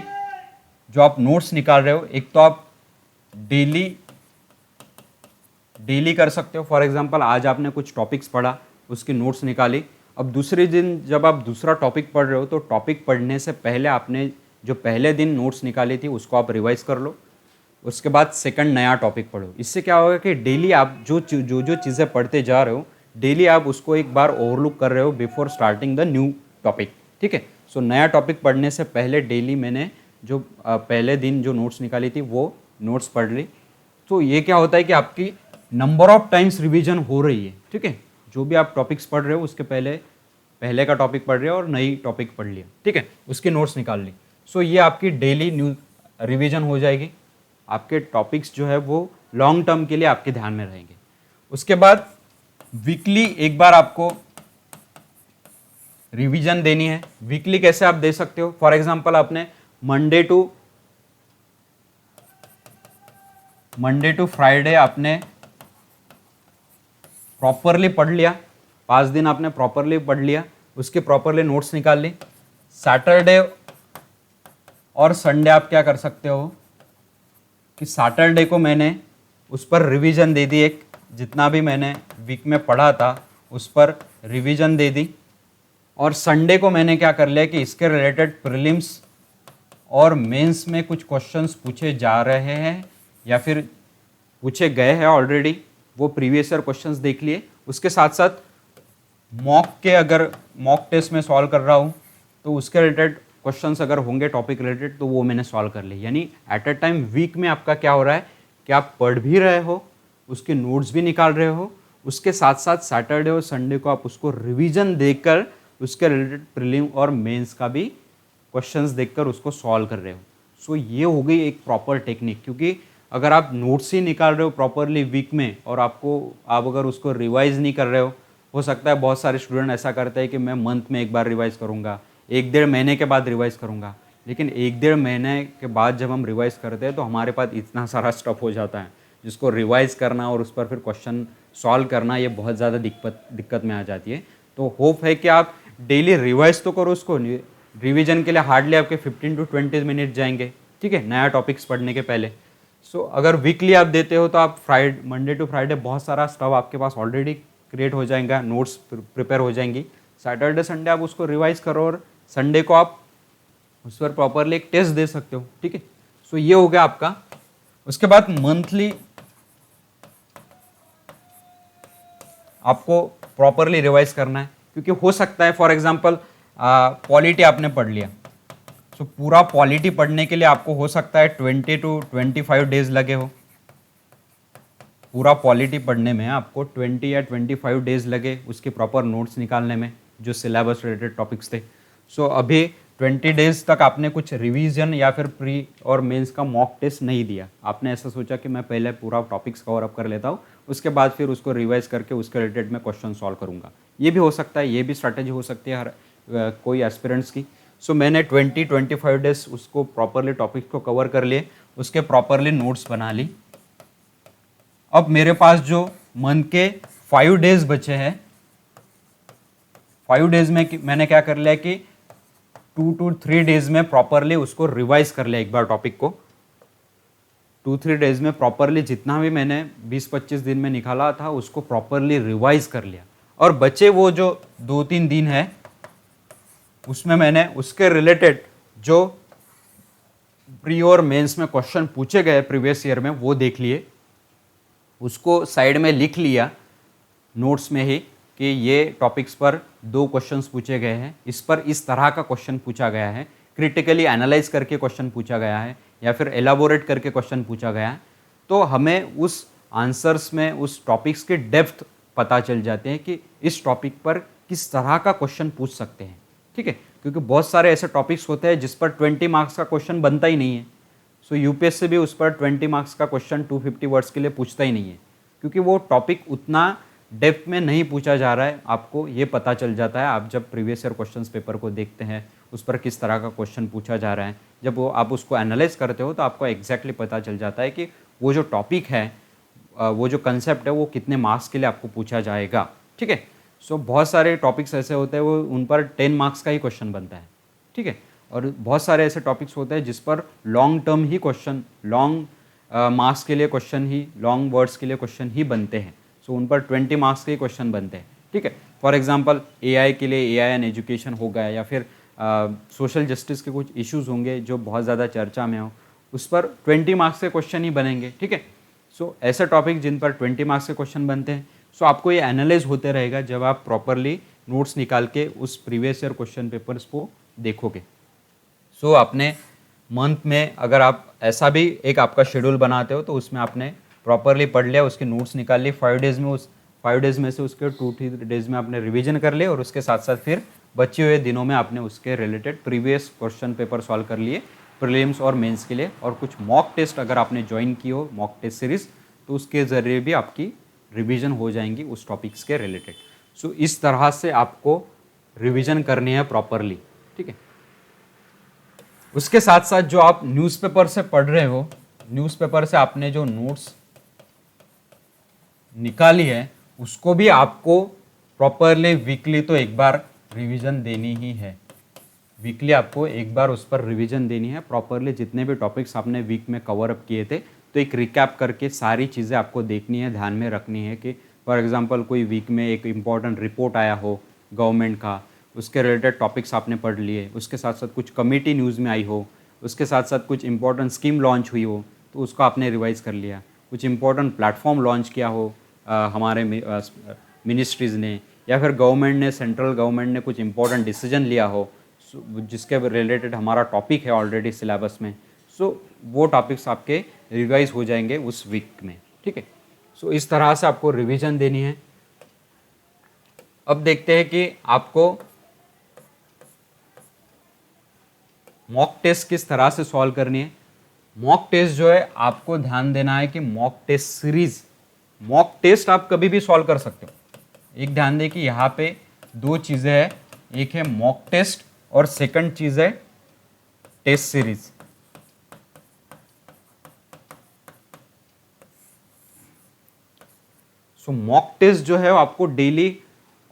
S1: जो आप नोट्स निकाल रहे हो, एक तो आप डेली कर सकते हो। फॉर एग्जांपल आज आपने कुछ टॉपिक्स पढ़ा, उसकी नोट्स निकाली। अब दूसरे दिन जब आप दूसरा टॉपिक पढ़ रहे हो तो टॉपिक पढ़ने से पहले आपने जो पहले दिन नोट्स निकाली थी उसको आप रिवाइज कर लो, उसके बाद सेकंड नया टॉपिक पढ़ो। इससे क्या होगा कि डेली आप जो चीज़ें पढ़ते जा रहे हो, डेली आप उसको एक बार ओवरलुक कर रहे हो before starting the new topic, ठीक है। सो नया टॉपिक पढ़ने से पहले डेली मैंने जो पहले दिन जो नोट्स निकाली थी वो नोट्स पढ़ ली। तो ये क्या होता है कि आपकी नंबर ऑफ टाइम्स रिवीजन हो रही है, ठीक है। जो भी आप टॉपिक्स पढ़ रहे हो उसके पहले का टॉपिक पढ़ रहे हो और नई टॉपिक पढ़ लिया, ठीक है, उसकी नोट्स निकाल ली। सो ये आपकी डेली न्यू रिवीजन हो जाएगी। आपके टॉपिक्स जो है वो लॉन्ग टर्म के लिए आपके ध्यान में रहेंगे। उसके बाद वीकली एक बार आपको रिवीजन देनी है। वीकली कैसे आप दे सकते हो? फॉर एग्जांपल आपने मंडे टू फ्राइडे आपने प्रॉपरली पढ़ लिया, 5 दिन आपने प्रॉपरली पढ़ लिया, उसके प्रॉपरली नोट्स निकाल ली। सैटरडे और संडे आप क्या कर सकते हो कि सैटरडे को मैंने उस पर रिवीजन दे दी, एक जितना भी मैंने वीक में पढ़ा था उस पर रिवीजन दे दी। और संडे को मैंने क्या कर लिया कि इसके रिलेटेड प्रीलिम्स और मेंस में कुछ क्वेश्चंस पूछे जा रहे हैं या फिर पूछे गए हैं ऑलरेडी, वो प्रीवियस ईयर क्वेश्चंस देख लिए। उसके साथ साथ अगर मॉक टेस्ट में सॉल्व कर रहा हूँ तो उसके रिलेटेड क्वेश्चंस अगर होंगे टॉपिक रिलेटेड तो वो मैंने सॉल्व कर लिए। यानी एट अ टाइम वीक में आपका क्या हो रहा है कि आप पढ़ भी रहे हो, उसके नोट्स भी निकाल रहे हो, उसके साथ साथ सैटरडे और संडे को आप उसको रिवीजन देकर उसके रिलेटेड प्रीलिम और मेंस का भी क्वेश्चंस देखकर उसको सॉल्व कर रहे हो। सो ये हो गई एक प्रॉपर टेक्निक। क्योंकि अगर आप नोट्स ही निकाल रहे हो प्रॉपरली वीक में और आप अगर उसको रिवाइज नहीं कर रहे हो सकता है बहुत सारे स्टूडेंट ऐसा करते हैं कि मैं मंथ में एक बार रिवाइज करूँगा, 1-1.5 महीने के बाद रिवाइज करूँगा। लेकिन 1-1.5 महीने के बाद जब हम रिवाइज करते हैं तो हमारे पास इतना सारा स्टफ हो जाता है जिसको रिवाइज करना और उस पर फिर क्वेश्चन सॉल्व करना ये बहुत ज़्यादा दिक्कत में आ जाती है। तो होप है कि आप डेली रिवाइज तो करो उसको। रिवीजन के लिए हार्डली आपके 15 to 20 मिनट जाएंगे, ठीक है, नया टॉपिक्स पढ़ने के पहले। सो अगर वीकली आप देते हो तो आप मंडे टू फ्राइडे बहुत सारा स्टफ आपके पास ऑलरेडी क्रिएट हो जाएगा, नोट्स प्रिपेयर हो जाएंगी। सैटरडे संडे आप उसको रिवाइज करो और संडे को आप उस पर प्रॉपरली एक टेस्ट दे सकते हो, ठीक है। सो ये हो गया आपका। उसके बाद मंथली आपको प्रॉपरली रिवाइज करना है, क्योंकि हो सकता है फॉर एग्जांपल पॉलिटी आपने पढ़ लिया, सो पूरा पॉलिटी पढ़ने के लिए आपको हो सकता है 20 to 25 डेज लगे हो। पूरा पॉलिटी पढ़ने में आपको 20 या 25 डेज लगे उसके प्रॉपर नोट्स निकालने में जो सिलेबस रिलेटेड टॉपिक्स थे। सो अभी 20 डेज तक आपने कुछ रिवीजन या फिर प्री और मेंस का मॉक टेस्ट नहीं दिया। आपने ऐसा सोचा कि मैं पहले पूरा टॉपिक्स कवर अप कर लेता हूँ, उसके बाद फिर उसको रिवाइज करके उसके रिलेटेड मैं क्वेश्चन सॉल्व करूँगा। ये भी हो सकता है, ये भी स्ट्रैटेजी हो सकती है हर कोई एस्पिरेंट्स की। सो मैंने 20-25 डेज उसको प्रॉपरली टॉपिक को कवर कर लिए, उसके प्रॉपरली नोट्स बना ली। अब मेरे पास जो मंथ के 5 डेज बचे हैं, 5 डेज में मैंने क्या कर लिया कि 2 to 3 डेज में प्रॉपरली उसको रिवाइज कर लिया एक बार टॉपिक को। 2-3 डेज में प्रॉपरली जितना भी मैंने 20-25 दिन में निकाला था उसको प्रॉपरली रिवाइज कर लिया। और बचे वो जो 2-3 दिन है उसमें मैंने उसके रिलेटेड जो प्री और मेंस में क्वेश्चन पूछे गए प्रीवियस ईयर में वो देख लिए, उसको साइड में लिख लिया नोट्स में ही कि ये टॉपिक्स पर 2 क्वेश्चंस पूछे गए हैं, इस पर इस तरह का क्वेश्चन पूछा गया है, क्रिटिकली एनालाइज करके क्वेश्चन पूछा गया है या फिर एलाबोरेट करके क्वेश्चन पूछा गया है। तो हमें उस आंसर्स में उस टॉपिक्स के डेप्थ पता चल जाते हैं कि इस टॉपिक पर किस तरह का क्वेश्चन पूछ सकते हैं। ठीक है, क्योंकि बहुत सारे ऐसे टॉपिक्स होते हैं जिस पर 20 मार्क्स का क्वेश्चन बनता ही नहीं है। सो यूपीएससी भी उस पर 20 मार्क्स का क्वेश्चन 250 वर्ड्स के लिए पूछता ही नहीं है, क्योंकि वो टॉपिक उतना डेप्थ में नहीं पूछा जा रहा है। आपको ये पता चल जाता है आप जब प्रीवियस ईयर क्वेश्चन पेपर को देखते हैं, उस पर किस तरह का क्वेश्चन पूछा जा रहा है। जब वो आप उसको एनालाइज करते हो तो आपको एग्जैक्टली पता चल जाता है कि वो जो टॉपिक है, वो जो कंसेप्ट है, वो कितने मार्क्स के लिए आपको पूछा जाएगा। ठीक है, सो बहुत सारे टॉपिक्स ऐसे होते हैं वो उन पर 10 मार्क्स का ही क्वेश्चन बनता है। ठीक है, और बहुत सारे ऐसे टॉपिक्स होते हैं जिस पर लॉन्ग टर्म ही क्वेश्चन, लॉन्ग मार्क्स के लिए क्वेश्चन ही, लॉन्ग वर्ड्स के लिए क्वेश्चन ही बनते हैं। सो उन पर 20 मार्क्स के ही क्वेश्चन बनते हैं। ठीक है, फॉर एग्जांपल एआई के लिए एआई एंड एजुकेशन हो गया, या फिर सोशल जस्टिस के कुछ इश्यूज होंगे जो बहुत ज़्यादा चर्चा में हो, उस पर 20 मार्क्स के क्वेश्चन ही बनेंगे। ठीक है, सो ऐसे टॉपिक जिन पर 20 मार्क्स के क्वेश्चन बनते हैं, सो आपको ये एनालाइज होते रहेगा जब आप प्रॉपरली नोट्स निकाल के उस प्रीवियस ईयर क्वेश्चन पेपर्स को देखोगे। सो आपने मंथ में अगर आप ऐसा भी एक आपका शेड्यूल बनाते हो तो उसमें आपने प्रॉपरली पढ़ लिया, उसके नोट्स निकाल लिए 5 डेज़ में, उस 5 डेज़ में से उसके 2-3 डेज़ में आपने रिवीजन कर लिए, और उसके साथ साथ फिर बचे हुए दिनों में आपने उसके related previous question paper solve कर लिए प्रीलिम्स और मेंस के लिए। और कुछ मॉक टेस्ट अगर आपने ज्वाइन की हो, मॉक टेस्ट सीरीज़, तो उसके ज़रिए भी आपकी रिवीजन हो जाएंगी उस टॉपिक्स के रिलेटेड। सो इस तरह से आपको रिवीजन करनी है प्रॉपरली। ठीक है, उसके साथ साथ जो आप न्यूज़पेपर से पढ़ रहे हो, न्यूज़पेपर से आपने जो नोट्स निकाली है उसको भी आपको प्रॉपरली वीकली तो एक बार रिवीजन देनी ही है। वीकली आपको एक बार उस पर रिवीजन देनी है प्रॉपरली। जितने भी टॉपिक्स आपने वीक में कवर अप किए थे, तो एक रिकैप करके सारी चीज़ें आपको देखनी है, ध्यान में रखनी है कि फॉर एग्जांपल कोई वीक में एक इम्पॉर्टेंट रिपोर्ट आया हो गवर्नमेंट का, उसके रिलेटेड टॉपिक्स आपने पढ़ लिए, उसके साथ साथ कुछ कमेटी न्यूज़ में आई हो, उसके साथ साथ कुछ इंपॉर्टेंट स्कीम लॉन्च हुई हो तो उसको आपने रिवाइज़ कर लिया, कुछ इंपॉर्टेंट प्लेटफॉर्म लॉन्च किया हो हमारे मिनिस्ट्रीज़ ने, या फिर गवर्नमेंट ने, सेंट्रल गवर्नमेंट ने कुछ इंपॉर्टेंट डिसीजन लिया हो जिसके रिलेटेड हमारा टॉपिक है ऑलरेडी सिलेबस में। सो वो टॉपिक्स आपके रिवाइज हो जाएंगे उस वीक में। ठीक है, सो इस तरह से आपको रिवीजन देनी है। अब देखते हैं कि आपको मॉक टेस्ट किस तरह से सॉल्व करनी है। मॉक टेस्ट जो है आपको ध्यान देना है कि mock test series, mock test आप कभी भी सॉल्व कर सकते हो। एक ध्यान दें कि यहाँ पे 2 चीज़ें हैं, एक है मॉक टेस्ट और सेकंड चीज़ है टेस्ट सीरीज। सो मॉक टेस्ट जो है आपको डेली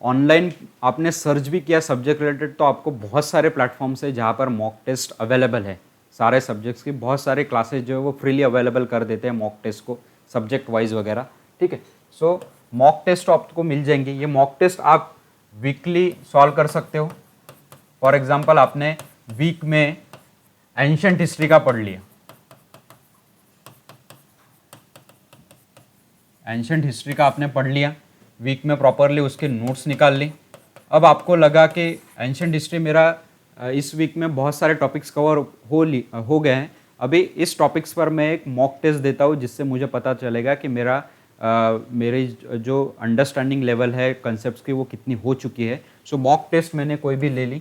S1: ऑनलाइन आपने सर्च भी किया सब्जेक्ट रिलेटेड तो आपको बहुत सारे प्लेटफॉर्म्स है जहाँ पर मॉक टेस्ट अवेलेबल है। सारे सब्जेक्ट्स की बहुत सारे क्लासेस जो है वो फ्रीली अवेलेबल कर देते हैं मॉक टेस्ट को, सब्जेक्ट वाइज वगैरह। ठीक है, सो मॉक टेस्ट आपको मिल जाएंगे। ये मॉक टेस्ट आप वीकली सॉल्व कर सकते हो। फॉर एग्जांपल आपने वीक में एंशिएंट हिस्ट्री का पढ़ लिया, एंशिएंट हिस्ट्री का आपने पढ़ लिया वीक में, प्रॉपरली उसके नोट्स निकाल ली। अब आपको लगा कि एंशिएंट हिस्ट्री मेरा इस वीक में बहुत सारे टॉपिक्स कवर हो गए हैं, अभी इस टॉपिक्स पर मैं एक मॉक टेस्ट देता हूँ जिससे मुझे पता चलेगा कि मेरी जो अंडरस्टैंडिंग लेवल है कंसेप्ट्स की वो कितनी हो चुकी है। सो मॉक टेस्ट मैंने कोई भी ले ली,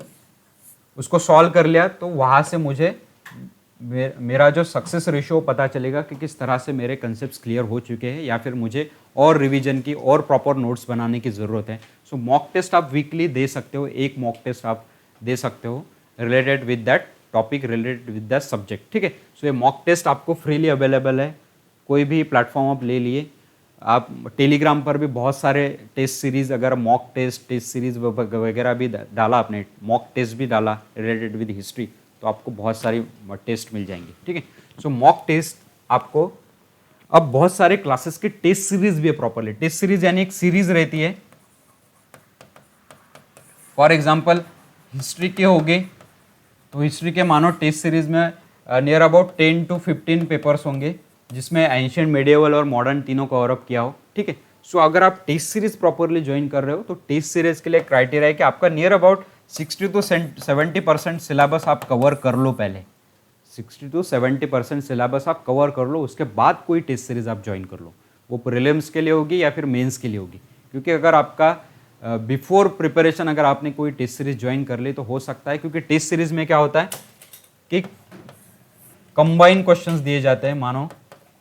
S1: उसको सॉल्व कर लिया, तो वहाँ से मुझे मेरा जो सक्सेस रेशियो पता चलेगा कि किस तरह से मेरे कंसेप्ट्स क्लियर हो चुके हैं या फिर मुझे और रिवीजन की और प्रॉपर नोट्स बनाने की ज़रूरत है। सो मॉक टेस्ट आप वीकली दे सकते हो, एक मॉक टेस्ट आप दे सकते हो related with that topic, related with that subject. ठीक है, सो ये मॉक टेस्ट आपको फ्रीली अवेलेबल है, कोई भी प्लेटफॉर्म आप ले लिए, आप टेलीग्राम पर भी बहुत सारे टेस्ट सीरीज, अगर मॉक टेस्ट सीरीज वगैरह भी डाला आपने, मॉक टेस्ट भी डाला रिलेटेड विद हिस्ट्री, तो आपको बहुत सारी टेस्ट मिल जाएंगी, ठीक है। सो मॉक टेस्ट आपको, अब बहुत सारे क्लासेस के टेस्ट सीरीज भी है प्रॉपरली। टेस्ट सीरीज यानी एक सीरीज रहती है, फॉर एग्जाम्पल हिस्ट्री के हो गए, तो हिस्ट्री के मानो टेस्ट सीरीज में नियर अबाउट 10 to 15 पेपर्स होंगे, जिसमें एंशियंट, मेडिएवल और मॉडर्न तीनों कवर अप किया हो, ठीक है। सो अगर आप टेस्ट सीरीज प्रॉपरली ज्वाइन कर रहे हो, तो टेस्ट सीरीज के लिए क्राइटेरिया है कि आपका नियर अबाउट 60 to 70% सिलेबस आप कवर कर लो पहले, 60 to 70% सिलेबस आप कवर कर लो, उसके बाद कोई टेस्ट सीरीज आप ज्वाइन कर लो। वो प्रीलिम्स के लिए होगी या फिर मेंस के लिए होगी, क्योंकि अगर आपका बिफोर प्रिपरेशन अगर आपने कोई टेस्ट सीरीज ज्वाइन कर ली तो हो सकता है, क्योंकि टेस्ट सीरीज में क्या होता है कि कंबाइन क्वेश्चंस दिए जाते हैं। मानो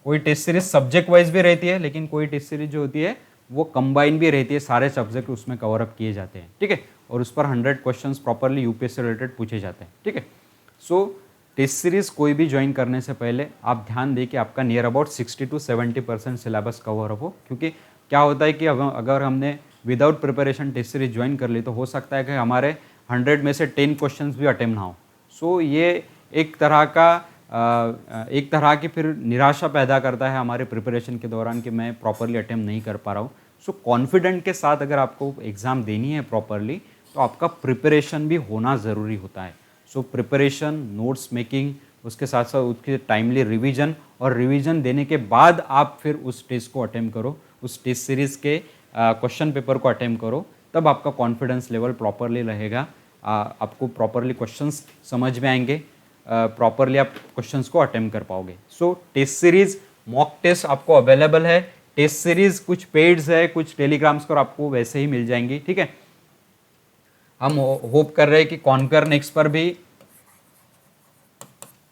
S1: कोई टेस्ट सीरीज सब्जेक्ट वाइज भी रहती है, लेकिन कोई टेस्ट सीरीज जो होती है वो कंबाइन भी रहती है, सारे सब्जेक्ट उसमें कवर अप किए जाते हैं, ठीक है। और उस पर 100 क्वेश्चंस प्रॉपरली यूपीएससी रिलेटेड पूछे जाते हैं, ठीक है। सो टेस्ट सीरीज कोई भी ज्वाइन करने से पहले आप ध्यान दें कि आपका near about 60 to 70% syllabus cover up हो, क्योंकि क्या होता है कि अगर हमने without preparation test series join कर ली तो हो सकता है कि हमारे 100 में से 10 क्वेश्चंस भी अटेम्प्ट ना हो। सो ये एक तरह की फिर निराशा पैदा करता है हमारे प्रिपरेशन के दौरान कि मैं प्रॉपरली अटेम्प्ट नहीं कर पा रहा हूँ। सो कॉन्फिडेंट के साथ अगर आपको एग्ज़ाम देनी है प्रॉपरली, तो आपका प्रिपरेशन भी होना ज़रूरी होता है। सो प्रिपरेशन, नोट्स मेकिंग, उसके साथ साथ उसके टाइमली रिवीजन, और रिवीजन देने के बाद आप फिर उस टेस्ट को अटेम्प्ट करो, उस टेस्ट सीरीज़ के क्वेश्चन पेपर को अटेम्प्ट करो, तब आपका कॉन्फिडेंस लेवल प्रॉपरली रहेगा, आपको प्रॉपरली क्वेश्चंस समझ में आएंगे, प्रॉपरली आप क्वेश्चंस को अटेम्प्ट कर पाओगे। सो टेस्ट सीरीज, मॉक टेस्ट आपको अवेलेबल है। टेस्ट सीरीज कुछ पेड्स है, कुछ टेलीग्राम्स पर आपको वैसे ही मिल जाएंगी, ठीक है। हम होप कर रहे हैं कि कॉन्कर नेक्स्ट पर भी,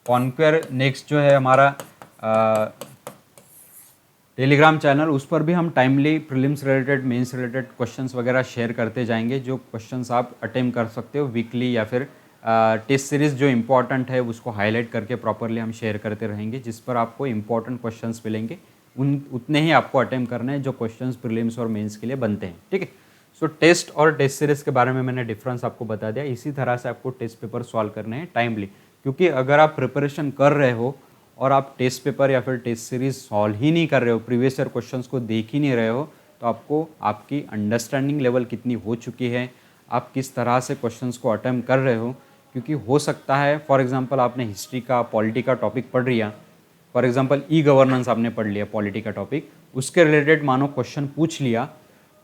S1: कॉन्कर नेक्स्ट जो है हमारा टेलीग्राम चैनल, उस पर भी हम timely prelims related, mains related questions वगैरह शेयर करते जाएंगे, जो क्वेश्चंस आप अटेम्प्ट कर सकते हो वीकली, या फिर टेस्ट सीरीज जो इंपॉर्टेंट है उसको हाईलाइट करके प्रॉपरली हम शेयर करते रहेंगे, जिस पर आपको इंपॉर्टेंट क्वेश्चंस मिलेंगे, उतने ही आपको अटेम्प्ट करने हैं जो क्वेश्चंस प्रीलिम्स और मेंस के लिए बनते हैं, ठीक है। सो टेस्ट और टेस्ट सीरीज के बारे में मैंने डिफरेंस आपको बता दिया। इसी तरह से आपको टेस्ट पेपर सॉल्व करने हैं टाइमली, क्योंकि अगर आप प्रिपरेशन कर रहे हो और आप टेस्ट पेपर या फिर टेस्ट सीरीज सॉल्व ही नहीं कर रहे हो, प्रीवियस ईयर क्वेश्चंस को देख ही नहीं रहे हो, तो आपको आपकी अंडरस्टैंडिंग लेवल कितनी हो चुकी है, आप किस तरह से क्वेश्चंस को अटेम्प्ट कर रहे हो। क्योंकि हो सकता है फॉर एग्जांपल आपने हिस्ट्री का, पॉलिटी का टॉपिक पढ़ लिया, फॉर एग्जांपल ई गवर्नेंस आपने पढ़ लिया, पॉलिटी का टॉपिक, उसके रिलेटेड मानो क्वेश्चन पूछ लिया,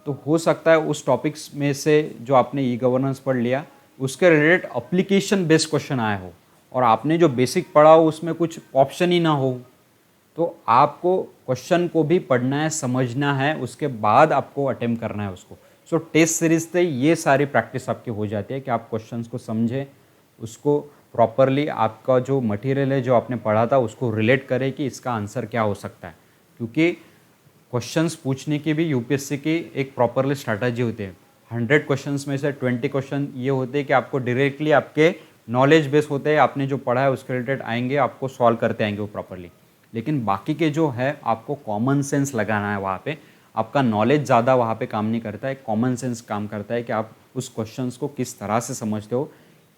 S1: तो हो सकता है उस टॉपिक्स में से जो आपने ई गवर्नेंस पढ़ लिया उसके रिलेटेड अप्लीकेशन बेस्ड क्वेश्चन आए हो, और आपने जो बेसिक पढ़ा हो उसमें कुछ ऑप्शन ही ना हो, तो आपको क्वेश्चन को भी पढ़ना है, समझना है, उसके बाद आपको अटेम्प्ट करना है उसको। सो टेस्ट सीरीज से ये सारी प्रैक्टिस आपकी हो जाती है कि आप क्वेश्चंस को समझें, उसको प्रॉपरली आपका जो मटेरियल है जो आपने पढ़ा था उसको रिलेट करें कि इसका आंसर क्या हो सकता है, क्योंकि क्वेश्चंस पूछने की भी यूपीएससी की एक प्रॉपरली स्ट्रैटेजी होती है। 100 क्वेश्चंस में से 20 क्वेश्चन ये होते हैं कि आपको डायरेक्टली आपके नॉलेज बेस होते हैं, आपने जो पढ़ा है उसके रिलेटेड आएंगे, आपको सॉल्व करते आएंगे वो प्रॉपरली। लेकिन बाकी के जो है आपको कॉमन सेंस लगाना है, वहाँ पे आपका नॉलेज ज़्यादा वहाँ पे काम नहीं करता है, कॉमन सेंस काम करता है कि आप उस क्वेश्चंस को किस तरह से समझते हो,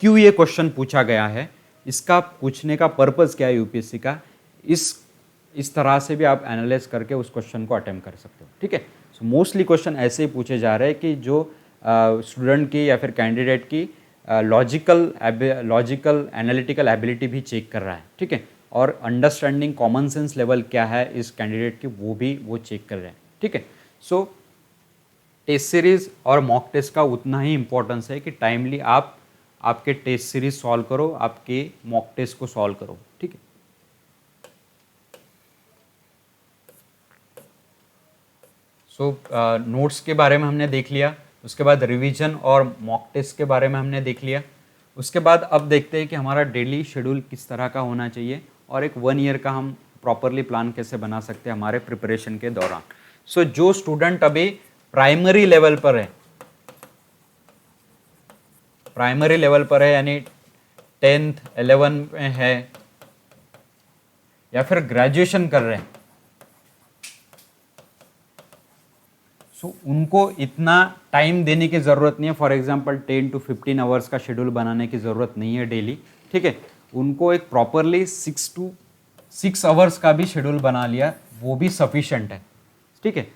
S1: क्यों ये क्वेश्चन पूछा गया है, इसका पूछने का पर्पज़ क्या है यूपीएससी का, इस तरह से भी आप एनालाइज करके उस क्वेश्चन को अटेम्प्ट कर सकते हो, ठीक है। सो मोस्टली क्वेश्चन ऐसे ही पूछे जा रहे हैं कि जो स्टूडेंट की या फिर कैंडिडेट की लॉजिकल एनालिटिकल एबिलिटी भी चेक कर रहा है, ठीक है, और अंडरस्टैंडिंग कॉमन सेंस लेवल क्या है इस कैंडिडेट की वो चेक कर रहे हैं, ठीक है। सो टेस्ट सीरीज और मॉक टेस्ट का उतना ही इंपॉर्टेंस है कि टाइमली आप आपके टेस्ट सीरीज सॉल्व करो, आपके मॉक टेस्ट को सॉल्व करो, ठीक है। सो नोट्स के बारे में हमने देख लिया, उसके बाद रिवीजन और मॉक टेस्ट के बारे में हमने देख लिया। उसके बाद अब देखते हैं कि हमारा डेली शेड्यूल किस तरह का होना चाहिए और एक 1 ईयर का हम प्रॉपरली प्लान कैसे बना सकते हैं हमारे प्रिपरेशन के दौरान। सो जो स्टूडेंट अभी प्राइमरी लेवल पर है, प्राइमरी लेवल पर है यानी 10th 11 में है या फिर ग्रेजुएशन कर रहे हैं, सो उनको इतना टाइम देने की ज़रूरत नहीं है। फॉर एग्जांपल 10 to 15 आवर्स का शेड्यूल बनाने की ज़रूरत नहीं है डेली, ठीक है। उनको एक प्रॉपरली 6 to 6 आवर्स का भी शेड्यूल बना लिया, वो भी सफिशेंट है, ठीक है।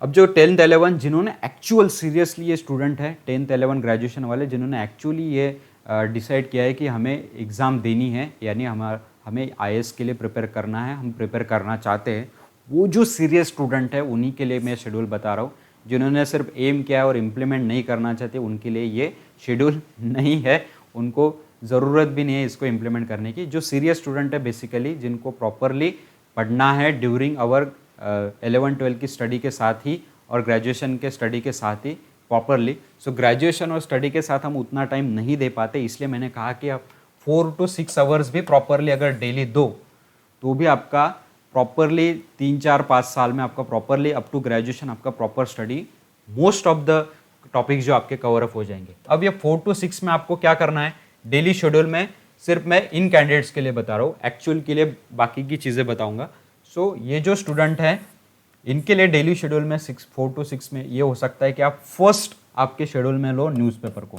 S1: अब जो 10th 11 जिन्होंने एक्चुअल सीरियसली ये स्टूडेंट है 10th 11 ग्रेजुएशन वाले, जिन्होंने एक्चुअली ये डिसाइड किया है कि हमें एग्ज़ाम देनी है, यानी हमें आईएएस के लिए प्रिपेयर करना है, हम प्रिपेयर करना चाहते हैं, वो जो सीरियस स्टूडेंट है उन्हीं के लिए मैं शेड्यूल बता रहा हूँ। जिन्होंने सिर्फ एम किया है और इम्प्लीमेंट नहीं करना चाहते, उनके लिए ये शेड्यूल नहीं है, उनको ज़रूरत भी नहीं है इसको इम्प्लीमेंट करने की। जो सीरियस स्टूडेंट है बेसिकली, जिनको प्रॉपरली पढ़ना है ड्यूरिंग आवर 11-12 की स्टडी के साथ ही और ग्रेजुएशन के स्टडी के साथ ही प्रॉपरली। सो ग्रेजुएशन और स्टडी के साथ हम उतना टाइम नहीं दे पाते, इसलिए मैंने कहा कि आप 4 to 6 आवर्स भी प्रॉपरली अगर डेली दो तो भी आपका प्रॉपरली 3-4-5 साल में आपका प्रॉपरली अप टू ग्रेजुएशन आपका proper study most of the topics जो आपके कवर अप हो जाएंगे। अब ये 4 to 6 में आपको क्या करना है डेली शेड्यूल में, सिर्फ मैं इन कैंडिडेट्स के लिए बता रहा हूँ, एक्चुअल के लिए बाकी की चीज़ें बताऊंगा। सो ये जो स्टूडेंट है इनके लिए डेली शेड्यूल में 4 to 6 में ये हो सकता है कि आप फर्स्ट आपके शेड्यूल में लो न्यूज़पेपर को,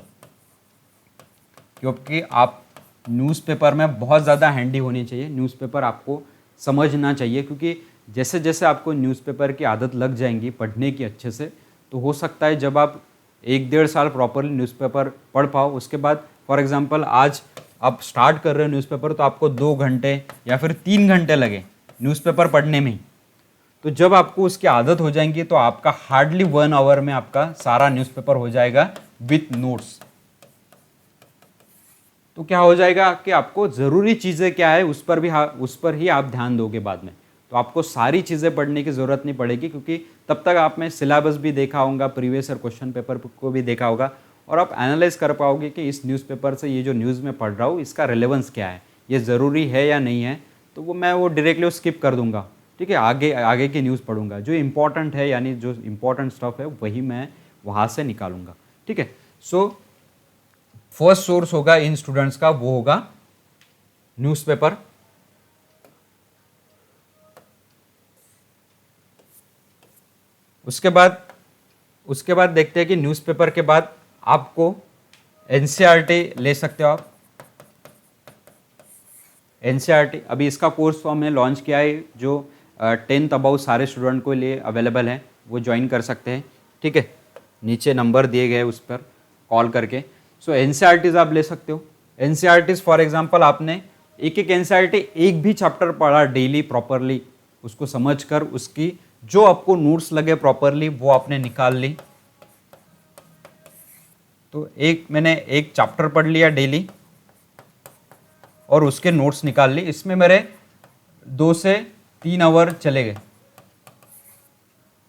S1: क्योंकि आप न्यूज़पेपर में बहुत ज़्यादा हैंडी होनी चाहिए, न्यूज़पेपर आपको समझना चाहिए, क्योंकि जैसे जैसे आपको न्यूज़पेपर की आदत लग जाएंगी पढ़ने की अच्छे से, तो हो सकता है जब आप 1-1.5 साल प्रॉपरली न्यूज़पेपर पढ़ पाओ, उसके बाद फॉर एग्जांपल आज आप स्टार्ट कर रहे हो न्यूज़पेपर तो आपको 2 घंटे या फिर 3 घंटे लगे न्यूज़पेपर पढ़ने में ही, तो जब आपको उसकी आदत हो जाएंगी तो आपका हार्डली 1 आवर में आपका सारा न्यूज़पेपर हो जाएगा विथ नोट्स। तो क्या हो जाएगा कि आपको ज़रूरी चीज़ें क्या है उस पर ही आप ध्यान दोगे बाद में, तो आपको सारी चीज़ें पढ़ने की ज़रूरत नहीं पड़ेगी, क्योंकि तब तक आपने सिलेबस भी देखा होगा, प्रीवियस ईयर क्वेश्चन पेपर को भी देखा होगा, और आप एनालाइज कर पाओगे कि इस न्यूज़पेपर से ये जो न्यूज़ में पढ़ रहा हूँ इसका रिलेवेंस क्या है, ये ज़रूरी है या नहीं है, तो मैं डायरेक्टली स्किप कर दूंगा, ठीक है। आगे की न्यूज़ पढ़ूंगा, जो इंपॉर्टेंट है यानी जो इंपॉर्टेंट स्टफ है वही मैं वहाँ से निकालूंगा, ठीक है। सो फर्स्ट सोर्स होगा इन स्टूडेंट्स का, वो होगा न्यूज़पेपर। उसके बाद देखते हैं कि न्यूज़पेपर के बाद आपको एनसीईआरटी ले सकते हो आप। एनसीईआरटी अभी इसका कोर्स तो हमने लॉन्च किया है, जो 10th अबाउ सारे स्टूडेंट को लिए अवेलेबल है, वो ज्वाइन कर सकते हैं, ठीक है। नीचे नंबर दिए गए उस पर कॉल करके। सो एनसीईआरटीज आप ले सकते हो। एनसीईआरटीज फॉर एग्जांपल आपने एक एनसीईआरटी एक भी चैप्टर पढ़ा डेली प्रॉपरली, उसको समझकर उसकी जो आपको नोट्स लगे प्रॉपरली वो आपने निकाल ली, तो मैंने एक चैप्टर पढ़ लिया डेली और उसके नोट्स निकाल ली, इसमें मेरे 2 से 3 आवर चले गए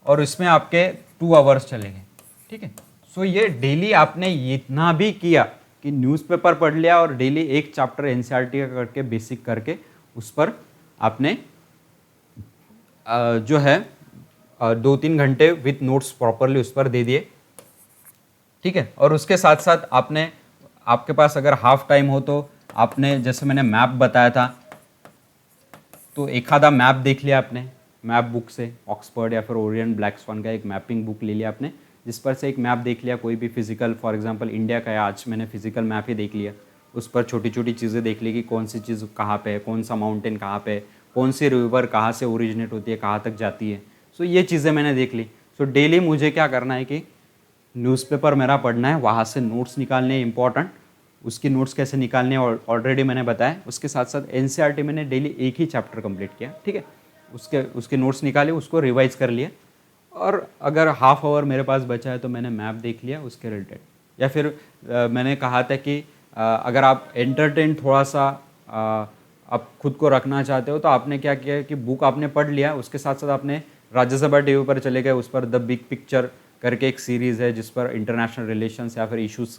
S1: और इसमें आपके 2 आवर्स चले गए, ठीक है। सो ये डेली आपने इतना भी किया कि न्यूज़पेपर पढ़ लिया और डेली एक चैप्टर एनसीईआरटी का करके बेसिक करके उस पर आपने जो है 2-3 घंटे विथ नोट्स प्रॉपरली उस पर दे दिए, ठीक है। और उसके साथ साथ आपके पास अगर हाफ टाइम हो तो आपने, जैसे मैंने मैप बताया था, तो एक आधा मैप देख लिया आपने, मैप बुक से ऑक्सफोर्ड या फिर ओरिएंट ब्लैक स्वान का एक मैपिंग बुक ले लिया आपने, जिस पर से एक मैप देख लिया, कोई भी फिजिकल, फॉर एग्जांपल इंडिया का है, आज मैंने फिजिकल मैप ही देख लिया, उस पर छोटी छोटी चीज़ें देख ली कि कौन सी चीज़ कहाँ पे है, कौन सा माउंटेन कहाँ पे है, कौन सी रिवर कहाँ से ओरिजिनेट होती है, कहाँ तक जाती है। सो ये चीज़ें मैंने देख ली। सो डेली मुझे क्या करना है कि न्यूज़पेपर मेरा पढ़ना है, वहाँ से नोट्स निकालने इंपॉर्टेंट, उसकी नोट्स कैसे निकालने ऑलरेडी मैंने बताया। उसके साथ साथ एनसीईआरटी मैंने डेली एक ही चैप्टर कंप्लीट किया, ठीक है। उसके नोट्स निकाले, उसको रिवाइज कर लिया, और अगर हाफ आवर मेरे पास बचा है तो मैंने मैप देख लिया उसके रिलेटेड। या फिर मैंने कहा था कि अगर आप एंटरटेन थोड़ा सा आप खुद को रखना चाहते हो तो आपने क्या किया कि बुक आपने पढ़ लिया, उसके साथ साथ आपने राज्यसभा टीवी पर चले गए, उस पर द बिग पिक्चर करके एक सीरीज़ है जिस पर इंटरनेशनल रिलेशंस या फिर इश्यूज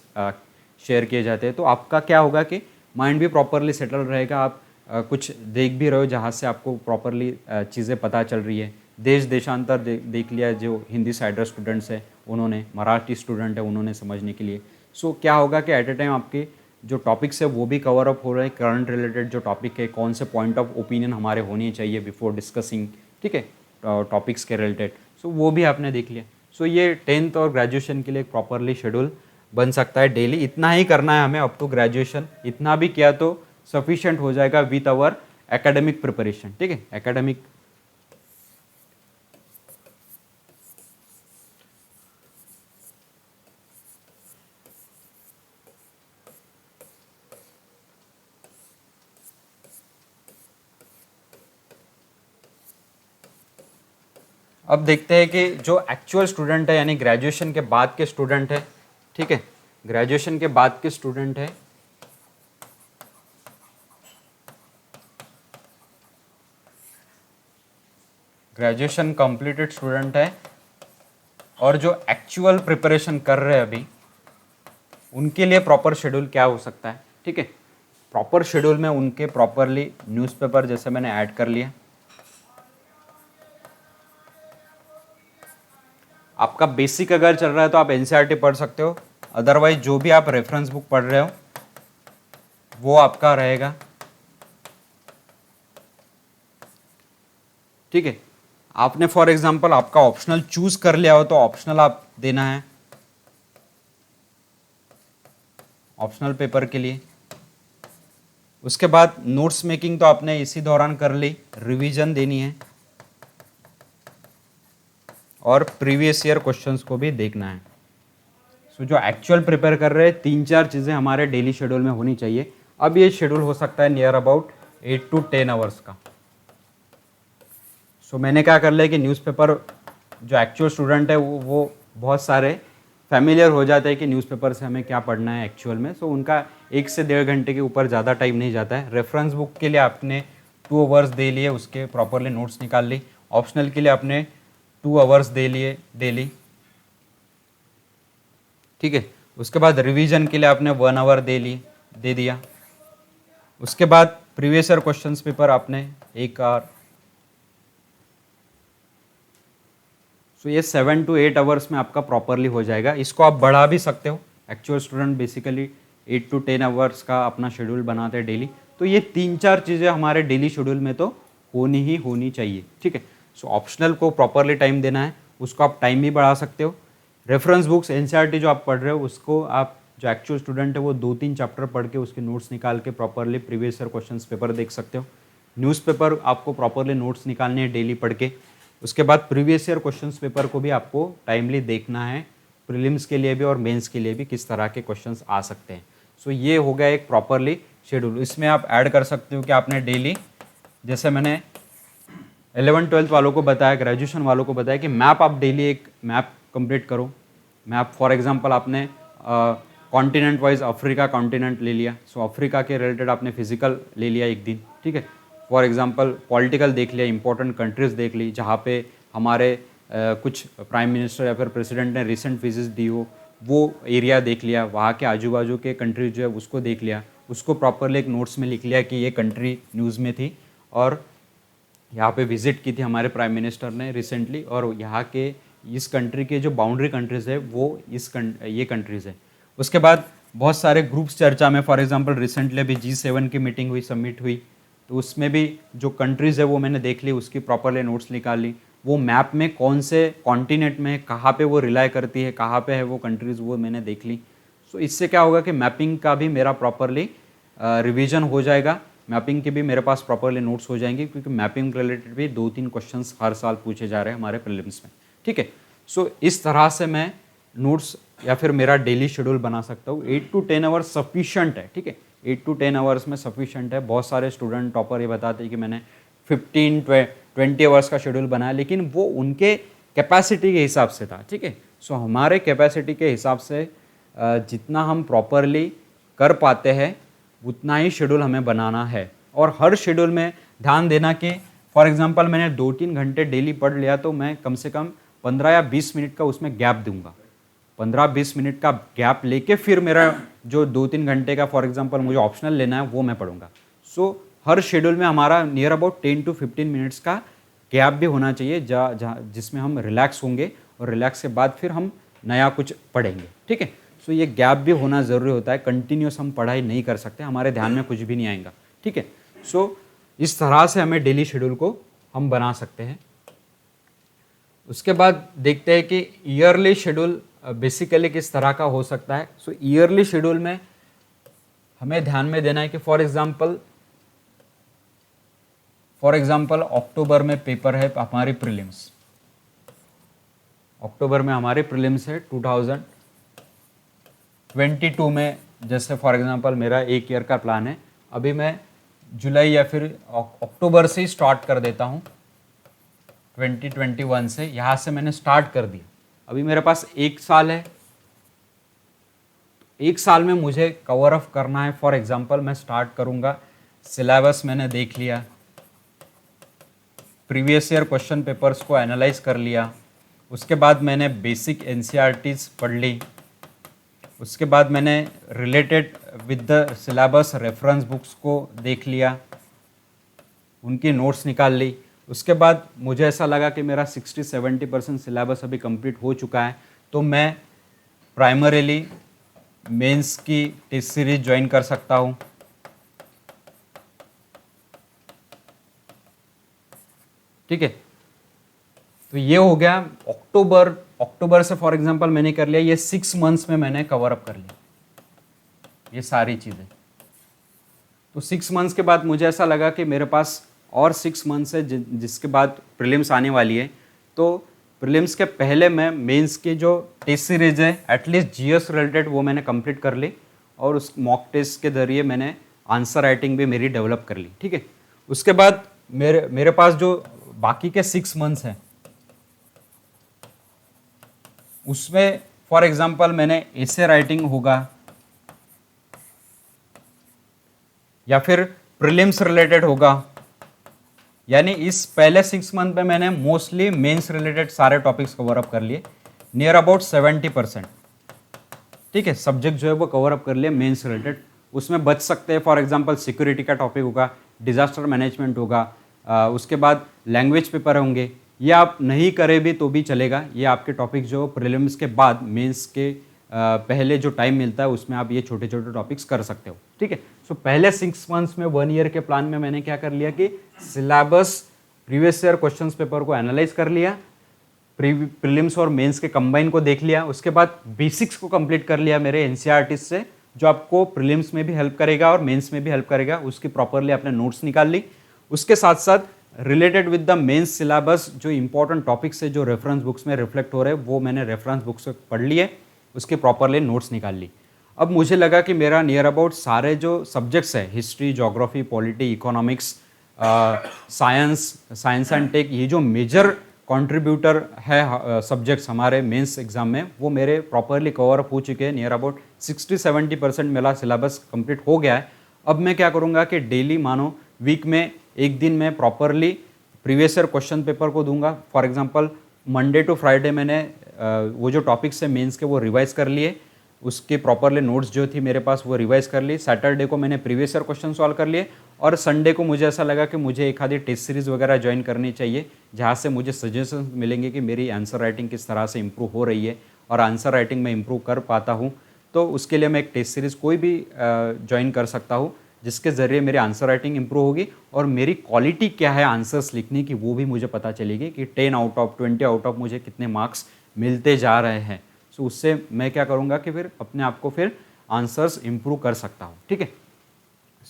S1: शेयर किए जाते हैं। तो आपका क्या होगा कि माइंड भी प्रॉपरली सेटल रहेगा, आप कुछ देख भी रहे हो जहाँ से आपको प्रॉपरली चीज़ें पता चल रही है। देश देशांतर देख लिया, जो हिंदी साइडर स्टूडेंट्स हैं उन्होंने, मराठी स्टूडेंट है उन्होंने समझने के लिए। सो क्या होगा कि एट ए टाइम आपके जो टॉपिक्स है वो भी कवर अप हो रहे हैं, करंट रिलेटेड जो टॉपिक है, कौन से पॉइंट ऑफ ओपिनियन हमारे होने चाहिए बिफोर डिस्कसिंग, ठीक है, टॉपिक्स के रिलेटेड, सो वो भी आपने देख लिया। सो ये 10th और ग्रेजुएशन के लिए एक प्रॉपरली शेड्यूल बन सकता है डेली। इतना ही करना है हमें अप टू ग्रेजुएशन, इतना भी किया तो सफिशिएंट हो जाएगा विथ आवर एकेडमिक प्रिपरेशन, ठीक है। एकेडमिक अब देखते हैं कि जो एक्चुअल स्टूडेंट है यानी ग्रेजुएशन के बाद के स्टूडेंट है, ठीक है, ग्रेजुएशन के बाद के स्टूडेंट है, ग्रेजुएशन कंप्लीटेड स्टूडेंट है और जो एक्चुअल प्रिपरेशन कर रहे हैं अभी, उनके लिए प्रॉपर शेड्यूल क्या हो सकता है, ठीक है। प्रॉपर शेड्यूल में उनके प्रॉपरली न्यूज़पेपर जैसे मैंने ऐड कर लिया। आपका बेसिक अगर चल रहा है तो आप एनसीईआरटी पढ़ सकते हो, अदरवाइज जो भी आप रेफरेंस बुक पढ़ रहे हो वो आपका रहेगा, ठीक है। आपने फॉर एग्जांपल आपका ऑप्शनल चूज कर लिया हो तो ऑप्शनल आप देना है ऑप्शनल पेपर के लिए। उसके बाद नोट्स मेकिंग तो आपने इसी दौरान कर ली, रिवीजन देनी है और प्रीवियस ईयर क्वेश्चंस को भी देखना है। सो जो एक्चुअल प्रिपेयर कर रहे हैं 3-4 चीज़ें हमारे डेली शेड्यूल में होनी चाहिए। अब ये शेड्यूल हो सकता है नियर अबाउट 8 to 10 आवर्स का। सो मैंने क्या कर लिया कि न्यूज़पेपर जो एक्चुअल स्टूडेंट है वो बहुत सारे फैमिलियर हो जाते हैं कि न्यूज़पेपर से हमें क्या पढ़ना है एक्चुअल में। सो उनका 1 से 1.5 घंटे के ऊपर ज़्यादा टाइम नहीं जाता है। रेफरेंस बुक के लिए आपने 2 आवर्स दे लिए, उसके प्रॉपरली नोट्स निकाल ली। ऑप्शनल के लिए आपने 2 आवर्स दे लिए डेली, ठीक है। उसके बाद रिवीजन के लिए आपने 1 आवर दे दिया। उसके बाद प्रीवियस ईयर क्वेश्चंस पेपर आपने 1 आवर। सो ये 7 to 8 आवर्स में आपका प्रॉपरली हो जाएगा। इसको आप बढ़ा भी सकते हो। Actual student basically 8 to 10 hours का अपना शेड्यूल बनाते हैं डेली। तो ये 3-4 चीज़ें हमारे डेली शेड्यूल में तो होनी चाहिए, ठीक है। सो ऑप्शनल को प्रॉपरली टाइम देना है, उसको आप टाइम भी बढ़ा सकते हो। रेफरेंस बुक्स एनसीईआरटी जो आप पढ़ रहे हो उसको आप जो एक्चुअल स्टूडेंट है वो 2-3 चैप्टर पढ़ के उसके नोट्स निकाल के properly previous year questions paper देख सकते हो। न्यूज़पेपर आपको प्रॉपरली नोट्स निकालने हैं डेली पढ़ के। उसके बाद प्रीवियस ईयर क्वेश्चंस पेपर को भी आपको टाइमली देखना है, प्रीलिम्स के लिए भी और मेंस के लिए भी किस तरह के क्वेश्चंस आ सकते हैं। सो ये हो गया एक प्रॉपरली शेड्यूल। इसमें आप ऐड कर सकते हो कि आपने डेली, जैसे मैंने 11th-12th वालों को बताया, ग्रेजुएशन वालों को बताया कि मैप आप डेली एक मैप कंप्लीट करो। मैप फॉर एग्जांपल आपने कॉन्टिनेंट वाइज अफ्रीका कॉन्टिनेंट ले लिया, सो अफ्रीका के रिलेटेड आपने फिजिकल ले लिया एक दिन, ठीक है। फॉर एग्जांपल पॉलिटिकल देख लिया, इंपॉर्टेंट कंट्रीज़ देख ली जहाँ पे हमारे कुछ प्राइम मिनिस्टर या फिर प्रेसिडेंट ने रिसेंट विजिट दी हो, वो एरिया देख लिया। वहाँ के आजू बाजू के कंट्रीज जो है उसको देख लिया, उसको प्रॉपरली एक नोट्स में लिख लिया कि ये कंट्री न्यूज़ में थी और यहाँ पे विजिट की थी हमारे प्राइम मिनिस्टर ने रिसेंटली, और यहाँ के इस कंट्री के जो बाउंड्री कंट्रीज़ है वो ये कंट्रीज़ है। उसके बाद बहुत सारे ग्रुप्स चर्चा में, फॉर एग्जांपल रिसेंटली अभी G7 की मीटिंग हुई, समिट हुई, तो उसमें भी जो कंट्रीज़ है वो मैंने देख ली, उसकी प्रॉपरली नोट्स निकाल ली। वो मैप में कौन से कॉन्टिनेंट में कहाँ पे वो रिलाई करती है, कहाँ पे है वो कंट्रीज़, वो मैंने देख ली। सो इससे क्या होगा कि मैपिंग का भी मेरा प्रॉपरली रिवीजन हो जाएगा, मैपिंग के भी मेरे पास प्रॉपरली नोट्स हो जाएंगे, क्योंकि मैपिंग रिलेटेड भी 2-3 क्वेश्चंस हर साल पूछे जा रहे हैं हमारे प्रीलिम्स में, ठीक है। सो इस तरह से मैं नोट्स या फिर मेरा डेली शेड्यूल बना सकता हूँ। 8 to 10 आवर्स सफिशेंट है, ठीक है। 8 to 10 आवर्स में सफिशेंट है। बहुत सारे स्टूडेंट टॉपर ये बताते हैं कि मैंने 15-20 आवर्स का शेड्यूल बनाया, लेकिन वो उनके कैपेसिटी के हिसाब से था, ठीक है। सो हमारे कैपेसिटी के हिसाब से जितना हम प्रॉपरली कर पाते हैं उतना ही शेड्यूल हमें बनाना है। और हर शेड्यूल में ध्यान देना कि फॉर एग्जांपल मैंने 2-3 घंटे डेली पढ़ लिया तो मैं कम से कम 15 या 20 मिनट का उसमें गैप दूंगा। 15-20 मिनट का गैप लेके फिर मेरा जो 2-3 घंटे का फॉर एग्जांपल मुझे ऑप्शनल लेना है वो मैं पढ़ूंगा। सो हर शेड्यूल में हमारा नियर अबाउट 10 to 15 मिनट्स का गैप भी होना चाहिए जिसमें हम रिलैक्स होंगे और रिलैक्स के बाद फिर हम नया कुछ पढ़ेंगे, ठीक है। सो ये गैप भी होना ज़रूरी होता है। कंटिन्यूस हम पढ़ाई नहीं कर सकते, हमारे ध्यान में कुछ भी नहीं आएगा, ठीक है। सो इस तरह से हमें डेली शेड्यूल को हम बना सकते हैं। उसके बाद देखते हैं कि ईयरली शेड्यूल बेसिकली किस तरह का हो सकता है। सो ईयरली शेड्यूल में हमें ध्यान में देना है कि फॉर एग्जांपल अक्टूबर में पेपर है हमारी प्रीलिम्स, अक्टूबर में हमारी प्रीलिम्स है 2022 में, जैसे फॉर एग्जांपल मेरा एक ईयर का प्लान है, अभी मैं जुलाई या फिर अक्टूबर से ही स्टार्ट कर देता हूँ 2021 से, यहाँ से मैंने स्टार्ट कर दिया। अभी मेरे पास एक साल है, एक साल में मुझे कवर अप करना है। फॉर एग्जांपल मैं स्टार्ट करूँगा, सिलेबस मैंने देख लिया, प्रीवियस ईयर क्वेश्चन पेपर्स को एनालाइज कर लिया, उसके बाद मैंने बेसिक एनसीईआरटीज पढ़ ली, उसके बाद मैंने related with the syllabus reference books को देख लिया, उनकी नोट्स निकाल ली। उसके बाद मुझे ऐसा लगा कि मेरा 60-70% सिलेबस अभी कंप्लीट हो चुका है, तो मैं प्राइमरीली मेंस की टेस्ट सीरीज ज्वाइन कर सकता हूँ। ठीक है, तो ये हो गया अक्टूबर से फॉर एग्जांपल मैंने कर लिया, ये 6 मंथ्स में मैंने कवर अप कर लिया ये सारी चीज़ें। तो 6 मंथ्स के बाद मुझे ऐसा लगा कि मेरे पास और 6 मंथ्स है जिसके बाद प्रीलिम्स आने वाली है, तो प्रीलिम्स के पहले मैं मेंस की जो टेस्ट सीरीज है एटलीस्ट जीएस रिलेटेड वो मैंने कंप्लीट कर ली, और उस मॉक टेस्ट के जरिए मैंने आंसर राइटिंग भी मेरी डेवलप कर ली। ठीक है, उसके बाद मेरे पास जो बाकी के 6 मंथ्स हैं उसमें फॉर एग्जांपल मैंने एसे राइटिंग होगा या फिर प्रीलिम्स रिलेटेड होगा, यानी इस पहले 6 मंथ में मैंने मोस्टली मेंस रिलेटेड सारे टॉपिक्स कवर अप कर लिए, नियर अबाउट 70%। ठीक है, सब्जेक्ट जो है वो कवर अप कर लिए मेंस रिलेटेड। उसमें बच सकते हैं फॉर एग्जांपल सिक्योरिटी का टॉपिक होगा, डिजास्टर मैनेजमेंट होगा, उसके बाद लैंग्वेज पेपर होंगे। ये आप नहीं करे भी तो भी चलेगा, ये आपके टॉपिक जो प्रीलिम्स के बाद मेंस के पहले जो टाइम मिलता है उसमें आप ये छोटे छोटे टॉपिक्स कर सकते हो। ठीक है, सो पहले 6 मंथ्स में 1 ईयर के प्लान में मैंने क्या कर लिया कि syllabus previous year questions paper को एनालाइज कर लिया, प्रीलिम्स और मेंस के कंबाइन को देख लिया, उसके बाद बेसिक्स को कंप्लीट कर लिया मेरे एनसीईआरटी से, जो आपको प्रीलिम्स में भी हेल्प करेगा और मेंस में भी हेल्प करेगा, उसकी प्रॉपरली आपने नोट्स निकाल ली। उसके साथ साथ related with the mains syllabus जो इंपॉर्टेंट टॉपिक्स है जो रेफरेंस बुक्स में रिफ्लेक्ट हो रहे हैं वो मैंने रेफरेंस बुक्स से पढ़ लिए, उसके प्रॉपरली नोट्स निकाल ली। अब मुझे लगा कि मेरा नियर अबाउट सारे जो सब्जेक्ट्स है, history, geography, polity, economics, science and tech, ये जो मेजर कंट्रीब्यूटर है सब्जेक्ट्स हमारे मेंस एग्जाम में, वो मेरे प्रॉपरली कवर अप हो चुके हैं। नियर अबाउट 60-70% मेरा सिलेबस कंप्लीट हो गया है। अब मैं क्या करूँगा कि डेली मानो वीक में एक दिन मैं properly previous year question paper को दूंगा। For example Monday to Friday मैंने वो जो टॉपिक्स है मेंस के वो रिवाइज कर लिए, उसके प्रॉपरली नोट्स जो थी मेरे पास वो रिवाइज कर ली। सैटरडे को मैंने प्रीवियस ईयर क्वेश्चन सॉल्व कर लिए, और संडे को मुझे ऐसा लगा कि मुझे एक आधी टेस्ट सीरीज वगैरह ज्वाइन करनी चाहिए जहाँ से मुझे सजेशन मिलेंगे कि मेरी आंसर राइटिंग किस तरह से इंप्रूव हो रही है और आंसर राइटिंग में इंप्रूव कर पाता हूँ। तो उसके लिए मैं एक टेस्ट सीरीज कोई भी ज्वाइन कर सकता हूँ जिसके ज़रिए मेरी आंसर राइटिंग इंप्रूव होगी और मेरी क्वालिटी क्या है आंसर्स लिखने की वो भी मुझे पता चलेगी कि 10 आउट ऑफ 20 आउट ऑफ मुझे कितने मार्क्स मिलते जा रहे हैं। सो उससे मैं क्या करूँगा कि फिर अपने आप को फिर आंसर्स इंप्रूव कर सकता हूँ। ठीक है,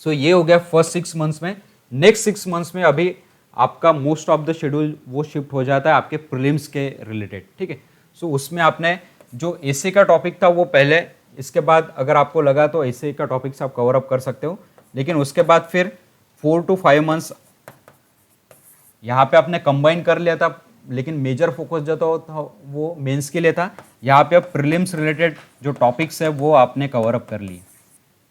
S1: सो ये हो गया फर्स्ट 6 मंथ्स में। नेक्स्ट 6 मंथ्स में अभी आपका मोस्ट ऑफ द शेड्यूल वो शिफ्ट हो जाता है आपके प्रीलिम्स के रिलेटेड। ठीक है, सो उसमें आपने जो एसे का टॉपिक था वो पहले, इसके बाद अगर आपको लगा तो एसे का टॉपिक्स आप कवर अप कर सकते हो, लेकिन उसके बाद फिर 4 to 5 मंथ्स यहाँ पे आपने कंबाइन कर लिया था, लेकिन मेजर फोकस जो था वो मेंस के लिए था। यहाँ पे प्रीलिम्स रिलेटेड जो टॉपिक्स है वो आपने कवर अप कर लिए,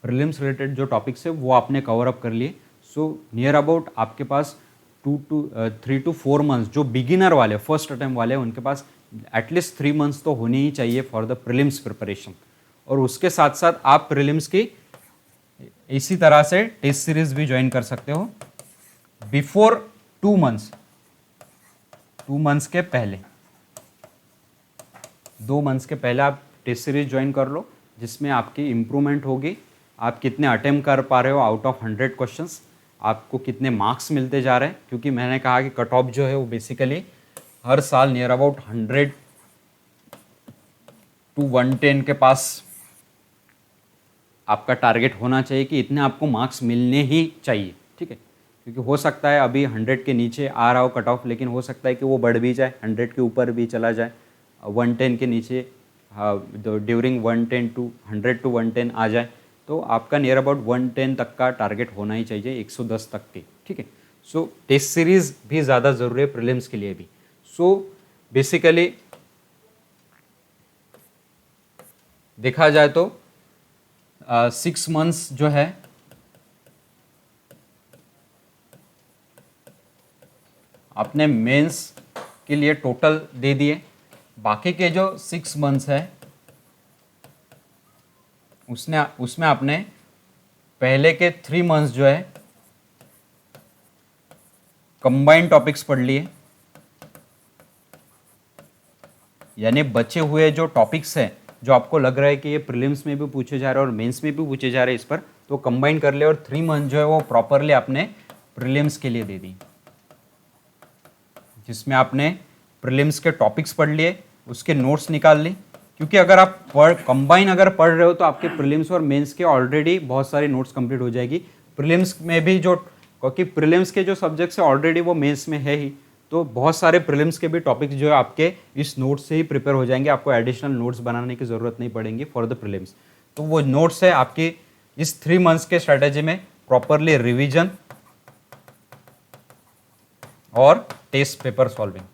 S1: प्रीलिम्स रिलेटेड जो टॉपिक्स है वो आपने कवर अप कर लिए। सो नियर अबाउट आपके पास 3 to 4 मंथ्स जो बिगिनर वाले फर्स्ट अटेम्प्ट वाले उनके पास एटलीस्ट 3 मंथ्स तो होने ही चाहिए फॉर द प्रीलिम्स प्रिपरेशन। और उसके साथ साथ आप प्रीलिम्स की इसी तरह से टेस्ट सीरीज भी ज्वाइन कर सकते हो बिफोर 2 मंथ्स के पहले, 2 मंथ्स के पहले आप टेस्ट सीरीज ज्वाइन कर लो, जिसमें आपकी इम्प्रूवमेंट होगी। आप कितने अटेम्प्ट कर पा रहे हो आउट ऑफ 100 क्वेश्चंस, आपको कितने मार्क्स मिलते जा रहे हैं, क्योंकि मैंने कहा कि कट ऑफ जो है वो बेसिकली हर साल नियर अबाउट 100 to 110 के पास आपका टारगेट होना चाहिए कि इतने आपको मार्क्स मिलने ही चाहिए, ठीक है। क्योंकि हो सकता है अभी 100 के नीचे आ रहा हो कट ऑफ, लेकिन हो सकता है कि वो बढ़ भी जाए, 100 के ऊपर भी चला जाए, 110 के नीचे ड्यूरिंग 110 टू 100 टू 110 आ जाए, तो आपका नियर अबाउट 110 तक का टारगेट होना ही चाहिए, 110 तक के, ठीक है। सो टेस्ट सीरीज भी ज़्यादा ज़रूरी है प्रीलिम्स के लिए भी। सो बेसिकली देखा जाए तो 6 मंथ्स जो है आपने मेंस के लिए टोटल दे दिए, बाकी के जो 6 मंथ्स है उसमें आपने पहले के 3 मंथ्स जो है कंबाइंड टॉपिक्स पढ़ लिए, यानी बचे हुए जो टॉपिक्स हैं जो आपको लग रहा है कि ये प्रीलिम्स में भी पूछे जा रहे हैं और मेंस में भी पूछे जा रहे हैं इस पर, तो कंबाइन कर ले और 3 मंथ जो है वो प्रॉपरली आपने प्रीलिम्स के लिए दे दी, जिसमें आपने प्रीलिम्स के टॉपिक्स पढ़ लिए, उसके नोट्स निकाल ली। क्योंकि अगर आप कंबाइन अगर पढ़ रहे हो तो आपके प्रीलिम्स और मेंस के ऑलरेडी बहुत सारी नोट्स कंप्लीट हो जाएगी। प्रीलिम्स में भी जो, क्योंकि प्रीलिम्स के जो सब्जेक्ट्स है ऑलरेडी वो मेंस में है ही, तो बहुत सारे प्रीलिम्स के भी टॉपिक्स जो है आपके इस नोट्स से ही प्रिपेयर हो जाएंगे, आपको एडिशनल नोट्स बनाने की ज़रूरत नहीं पड़ेगी फॉर द प्रीलिम्स। तो वो नोट्स है आपकी इस 3 मंथ्स के स्ट्रैटेजी में प्रॉपरली रिविजन और टेस्ट पेपर सॉल्विंग,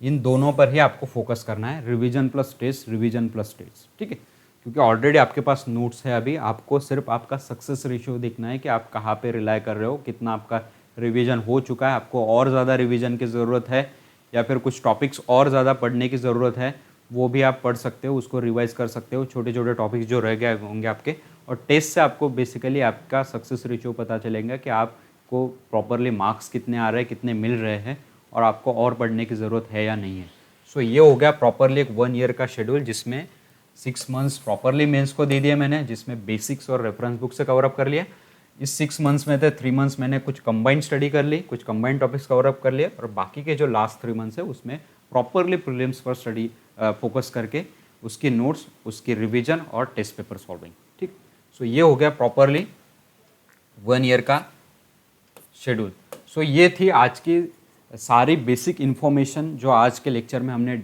S1: इन दोनों पर ही आपको फोकस करना है, revision plus test, revision plus test, ठीक है। क्योंकि ऑलरेडी आपके पास नोट्स है, अभी आपको सिर्फ आपका सक्सेस रेशियो देखना है कि आप कहाँ पे रिलाय कर रहे हो, कितना आपका रिवीजन हो चुका है, आपको और ज़्यादा रिवीजन की ज़रूरत है या फिर कुछ टॉपिक्स और ज़्यादा पढ़ने की ज़रूरत है, वो भी आप पढ़ सकते हो, उसको रिवाइज कर सकते हो, छोटे छोटे टॉपिक्स जो रह गए होंगे आपके। और टेस्ट से आपको बेसिकली आपका सक्सेस रेशियो पता चलेगा कि आपको प्रॉपरली मार्क्स कितने आ रहे हैं, कितने मिल रहे हैं, और आपको और पढ़ने की ज़रूरत है या नहीं है। सो ये हो गया प्रॉपरली एक 1 ईयर का शेड्यूल, जिसमें 6 मंथ्स प्रॉपरली मेंस को दे दिए मैंने, जिसमें बेसिक्स और रेफरेंस बुक से कवर अप कर लिया। इस 6 मंथ्स में थे 3 मंथ्स मैंने कुछ कंबाइंड स्टडी कर ली, कुछ कंबाइंड टॉपिक्स कवर अप कर लिए, और बाकी के जो लास्ट 3 मंथ्स है उसमें प्रॉपरली प्रीलिम्स पर स्टडी फोकस करके उसकी नोट्स, उसकी रिविजन और टेस्ट पेपर सॉल्विंग, ठीक। सो ये हो गया प्रॉपरली 1 ईयर का शेड्यूल। सो ये थी आज की सारी बेसिक इन्फॉर्मेशन जो आज के लेक्चर में हमने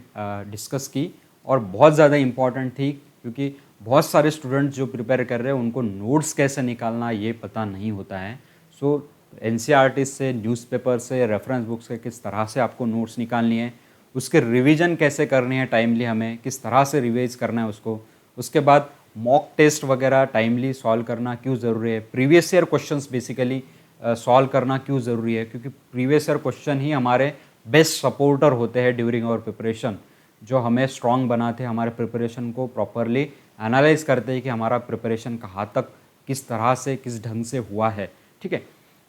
S1: डिस्कस की, और बहुत ज़्यादा इम्पॉर्टेंट थी, क्योंकि बहुत सारे स्टूडेंट्स जो प्रिपेयर कर रहे हैं उनको नोट्स कैसे निकालना ये पता नहीं होता है। सो एनसीईआरटी से, न्यूज़पेपर से, रेफरेंस बुक्स से किस तरह से आपको नोट्स निकालनी है, उसके रिवीजन कैसे करनी है टाइमली, हमें किस तरह से रिवाइज करना है उसको, उसके बाद मॉक टेस्ट वगैरह टाइमली सॉल्व करना क्यों ज़रूरी है, previous year questions basically solve करना क्यों ज़रूरी है, क्योंकि प्रीवियस ईयर क्वेश्चन ही हमारे बेस्ट सपोर्टर होते हैं ड्यूरिंग आवर प्रिपरेशन, जो हमें स्ट्रॉन्ग बनाते हैं, हमारे प्रिपरेशन को प्रॉपरली एनालाइज करते हैं कि हमारा प्रिपरेशन कहाँ तक, किस तरह से, किस ढंग से हुआ है, ठीक है।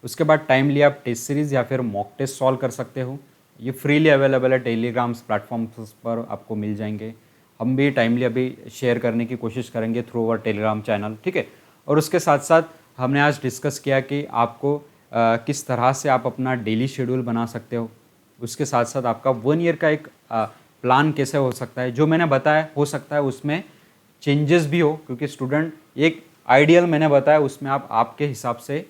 S1: उसके बाद टाइमली आप टेस्ट सीरीज़ या फिर मॉक टेस्ट सॉल्व कर सकते हो, ये फ्रीली अवेलेबल है, टेलीग्राम्स प्लेटफॉर्म्स पर आपको मिल जाएंगे। हम भी टाइमली अभी शेयर करने की कोशिश करेंगे थ्रू अवर टेलीग्राम चैनल, ठीक है। और उसके साथ साथ हमने आज डिस्कस किया कि आपको किस तरह से आप अपना डेली शेड्यूल बना सकते हो, उसके साथ साथ आपका 1 ईयर का एक प्लान कैसे हो सकता है, जो मैंने बताया हो सकता है उसमें चेंजेस भी हो, क्योंकि स्टूडेंट एक आइडियल मैंने बताया उसमें आप आपके हिसाब से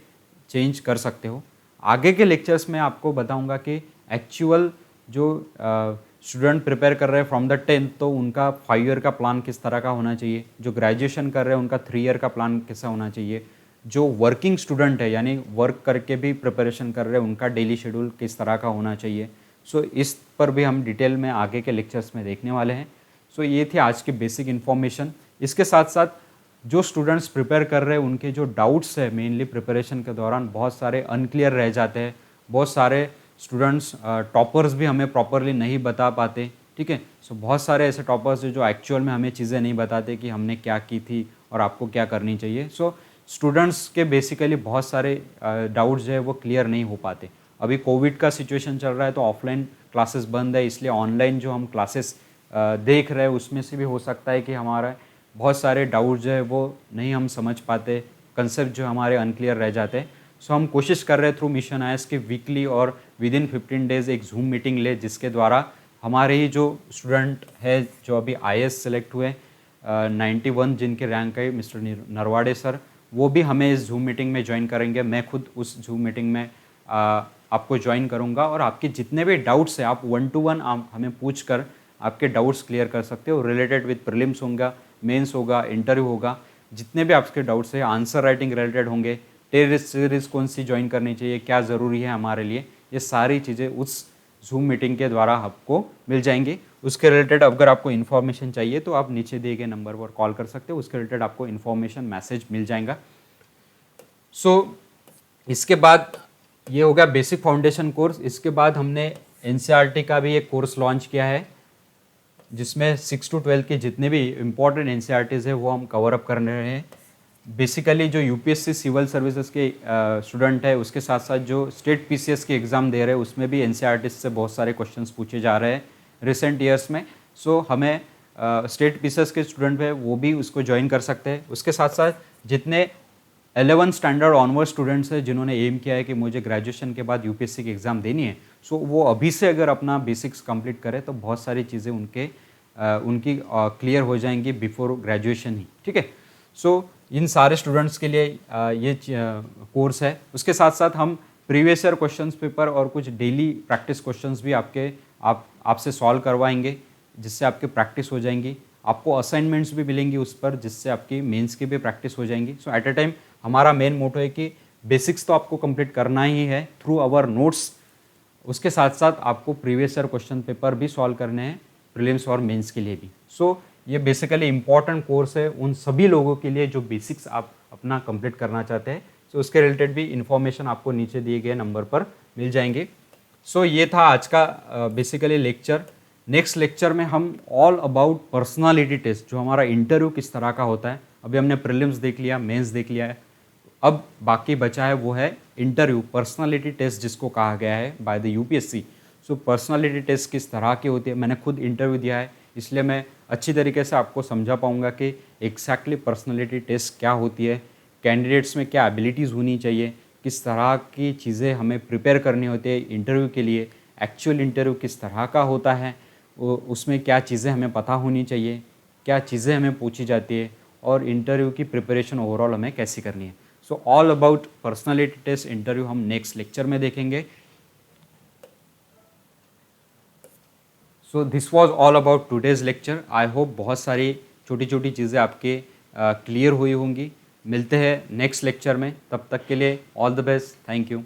S1: चेंज कर सकते हो। आगे के लेक्चर्स में आपको बताऊंगा कि एक्चुअल जो स्टूडेंट प्रिपेयर कर रहे हैं फ्रॉम द 10th, तो उनका 5 ईयर का प्लान किस तरह का होना चाहिए, जो ग्रेजुएशन कर रहे हैं उनका 3 ईयर का प्लान कैसा होना चाहिए, जो वर्किंग स्टूडेंट है यानी वर्क करके भी प्रिपरेशन कर रहे हैं उनका डेली शेड्यूल किस तरह का होना चाहिए। सो इस पर भी हम डिटेल में आगे के लेक्चर्स में देखने वाले हैं। सो ये थी आज की बेसिक इन्फॉर्मेशन। इसके साथ साथ जो स्टूडेंट्स प्रिपेयर कर रहे हैं उनके जो डाउट्स है मेनली प्रिपरेशन के दौरान बहुत सारे अनक्लियर रह जाते हैं, बहुत सारे स्टूडेंट्स टॉपर्स भी हमें प्रॉपरली नहीं बता पाते, ठीक है। सो बहुत सारे ऐसे टॉपर्स जो एक्चुअल में हमें चीज़ें नहीं बताते कि हमने क्या की थी और आपको क्या करनी चाहिए। सो स्टूडेंट्स के बेसिकली बहुत सारे डाउट्स जो है वो क्लियर नहीं हो पाते। अभी कोविड का सिचुएशन चल रहा है तो ऑफलाइन क्लासेस बंद है, इसलिए ऑनलाइन जो हम क्लासेस देख रहे हैं उसमें से भी हो सकता है कि हमारा बहुत सारे डाउट जो है वो नहीं हम समझ पाते, कंसेप्ट जो हमारे अनक्लियर रह जाते हैं। सो हम कोशिश कर रहे हैं थ्रू मिशन आईएएस के वीकली और विद इन 15 डेज एक जूम मीटिंग ले, जिसके द्वारा हमारे ही जो स्टूडेंट है जो अभी आईएएस सेलेक्ट हुए 91 जिनके रैंक है मिस्टर नरवाड़े सर, वो भी हमें इस जूम मीटिंग में ज्वाइन करेंगे। मैं खुद उस जूम मीटिंग में आपको ज्वाइन करूंगा और आपके जितने भी डाउट्स हैं आप 1-to-1 आप हमें पूछ कर आपके डाउट्स क्लियर कर सकते हो। रिलेटेड विद प्रीलिम्स होगा, मेंस होगा, इंटरव्यू होगा, जितने भी आपके डाउट्स हैं, आंसर राइटिंग रिलेटेड होंगे, टेस्ट सीरीज कौन सी ज्वाइन करनी चाहिए, क्या ज़रूरी है हमारे लिए, ये सारी चीज़ें उस जूम मीटिंग के द्वारा आपको मिल जाएंगी। उसके रिलेटेड अगर आपको इन्फॉर्मेशन चाहिए तो आप नीचे दिए गए नंबर पर कॉल कर सकते हो, उसके रिलेटेड आपको इन्फॉर्मेशन मैसेज मिल जाएगा। सो इसके बाद ये हो गया बेसिक फाउंडेशन कोर्स। इसके बाद हमने एनसीईआरटी का भी एक कोर्स लॉन्च किया है, जिसमें 6 to 12 के जितने भी इम्पोर्टेंट एनसीईआरटीज़ है वो हम कवर अप कर रहे हैं। बेसिकली जो यूपीएससी सिविल सर्विसेज के स्टूडेंट है, उसके साथ साथ जो स्टेट पीसीएस के एग्ज़ाम दे रहे हैं, उसमें भी एनसीईआरटी से बहुत सारे क्वेश्चंस पूछे जा रहे हैं रिसेंट ईयर्स में। सो हमें स्टेट पीसीएस के स्टूडेंट है वो भी उसको ज्वाइन कर सकते हैं। उसके साथ साथ जितने 11 स्टैंडर्ड ऑनवर्ड स्टूडेंट्स हैं जिन्होंने एम किया है कि मुझे ग्रेजुएशन के बाद यूपीएससी की एग्ज़ाम देनी है, सो वो अभी से अगर अपना बेसिक्स कंप्लीट करें तो बहुत सारी चीज़ें उनकी क्लियर हो जाएंगी बिफोर ग्रेजुएशन ही, ठीक है। सो इन सारे स्टूडेंट्स के लिए ये कोर्स है। उसके साथ साथ हम प्रीवियस ईयर क्वेश्चंस पेपर और कुछ डेली प्रैक्टिस क्वेश्चंस भी आपसे सॉल्व करवाएंगे, जिससे आपकी प्रैक्टिस हो जाएंगी। आपको असाइनमेंट्स भी मिलेंगी उस पर, जिससे आपकी मेंस की भी प्रैक्टिस हो जाएंगी। सो एट अ टाइम हमारा मेन मोटो है कि बेसिक्स तो आपको कंप्लीट करना ही है थ्रू आवर नोट्स, उसके साथ साथ आपको प्रीवियस ईयर क्वेश्चन पेपर भी सॉल्व करने हैं प्रीलिम्स और मेंस के लिए भी। सो ये बेसिकली इंपॉर्टेंट कोर्स है उन सभी लोगों के लिए जो बेसिक्स आप अपना कंप्लीट करना चाहते हैं। सो उसके रिलेटेड भी इन्फॉर्मेशन आपको नीचे दिए गए नंबर पर मिल जाएंगे। सो ये था आज का बेसिकली लेक्चर। नेक्स्ट लेक्चर में हम ऑल अबाउट पर्सनालिटी टेस्ट, जो हमारा इंटरव्यू किस तरह का होता है। अभी हमने प्रीलिम्स देख लिया, मेंस देख लिया है, अब बाकी बचा है वो है इंटरव्यू, पर्सनालिटी टेस्ट जिसको कहा गया है by the UPSC. So personality test किस तरह की होती है, मैंने खुद इंटरव्यू दिया है, इसलिए मैं अच्छी तरीके से आपको समझा पाऊंगा कि एग्जैक्टली पर्सनालिटी टेस्ट क्या होती है, कैंडिडेट्स में क्या एबिलिटीज़ होनी चाहिए, किस तरह की चीज़ें हमें प्रिपेयर करनी होती है इंटरव्यू के लिए, एक्चुअल इंटरव्यू किस तरह का होता है, उसमें क्या चीज़ें हमें पता होनी चाहिए, क्या चीज़ें हमें पूछी जाती है, और इंटरव्यू की प्रिपरेशन ओवरऑल हमें कैसी करनी है। So all about personality test interview हम नेक्स्ट लेक्चर में देखेंगे। So this was all about today's lecture. I hope बहुत सारी छोटी छोटी चीज़ें आपके क्लियर हुई होंगी। मिलते हैं नेक्स्ट लेक्चर में, तब तक के लिए all the best, thank you.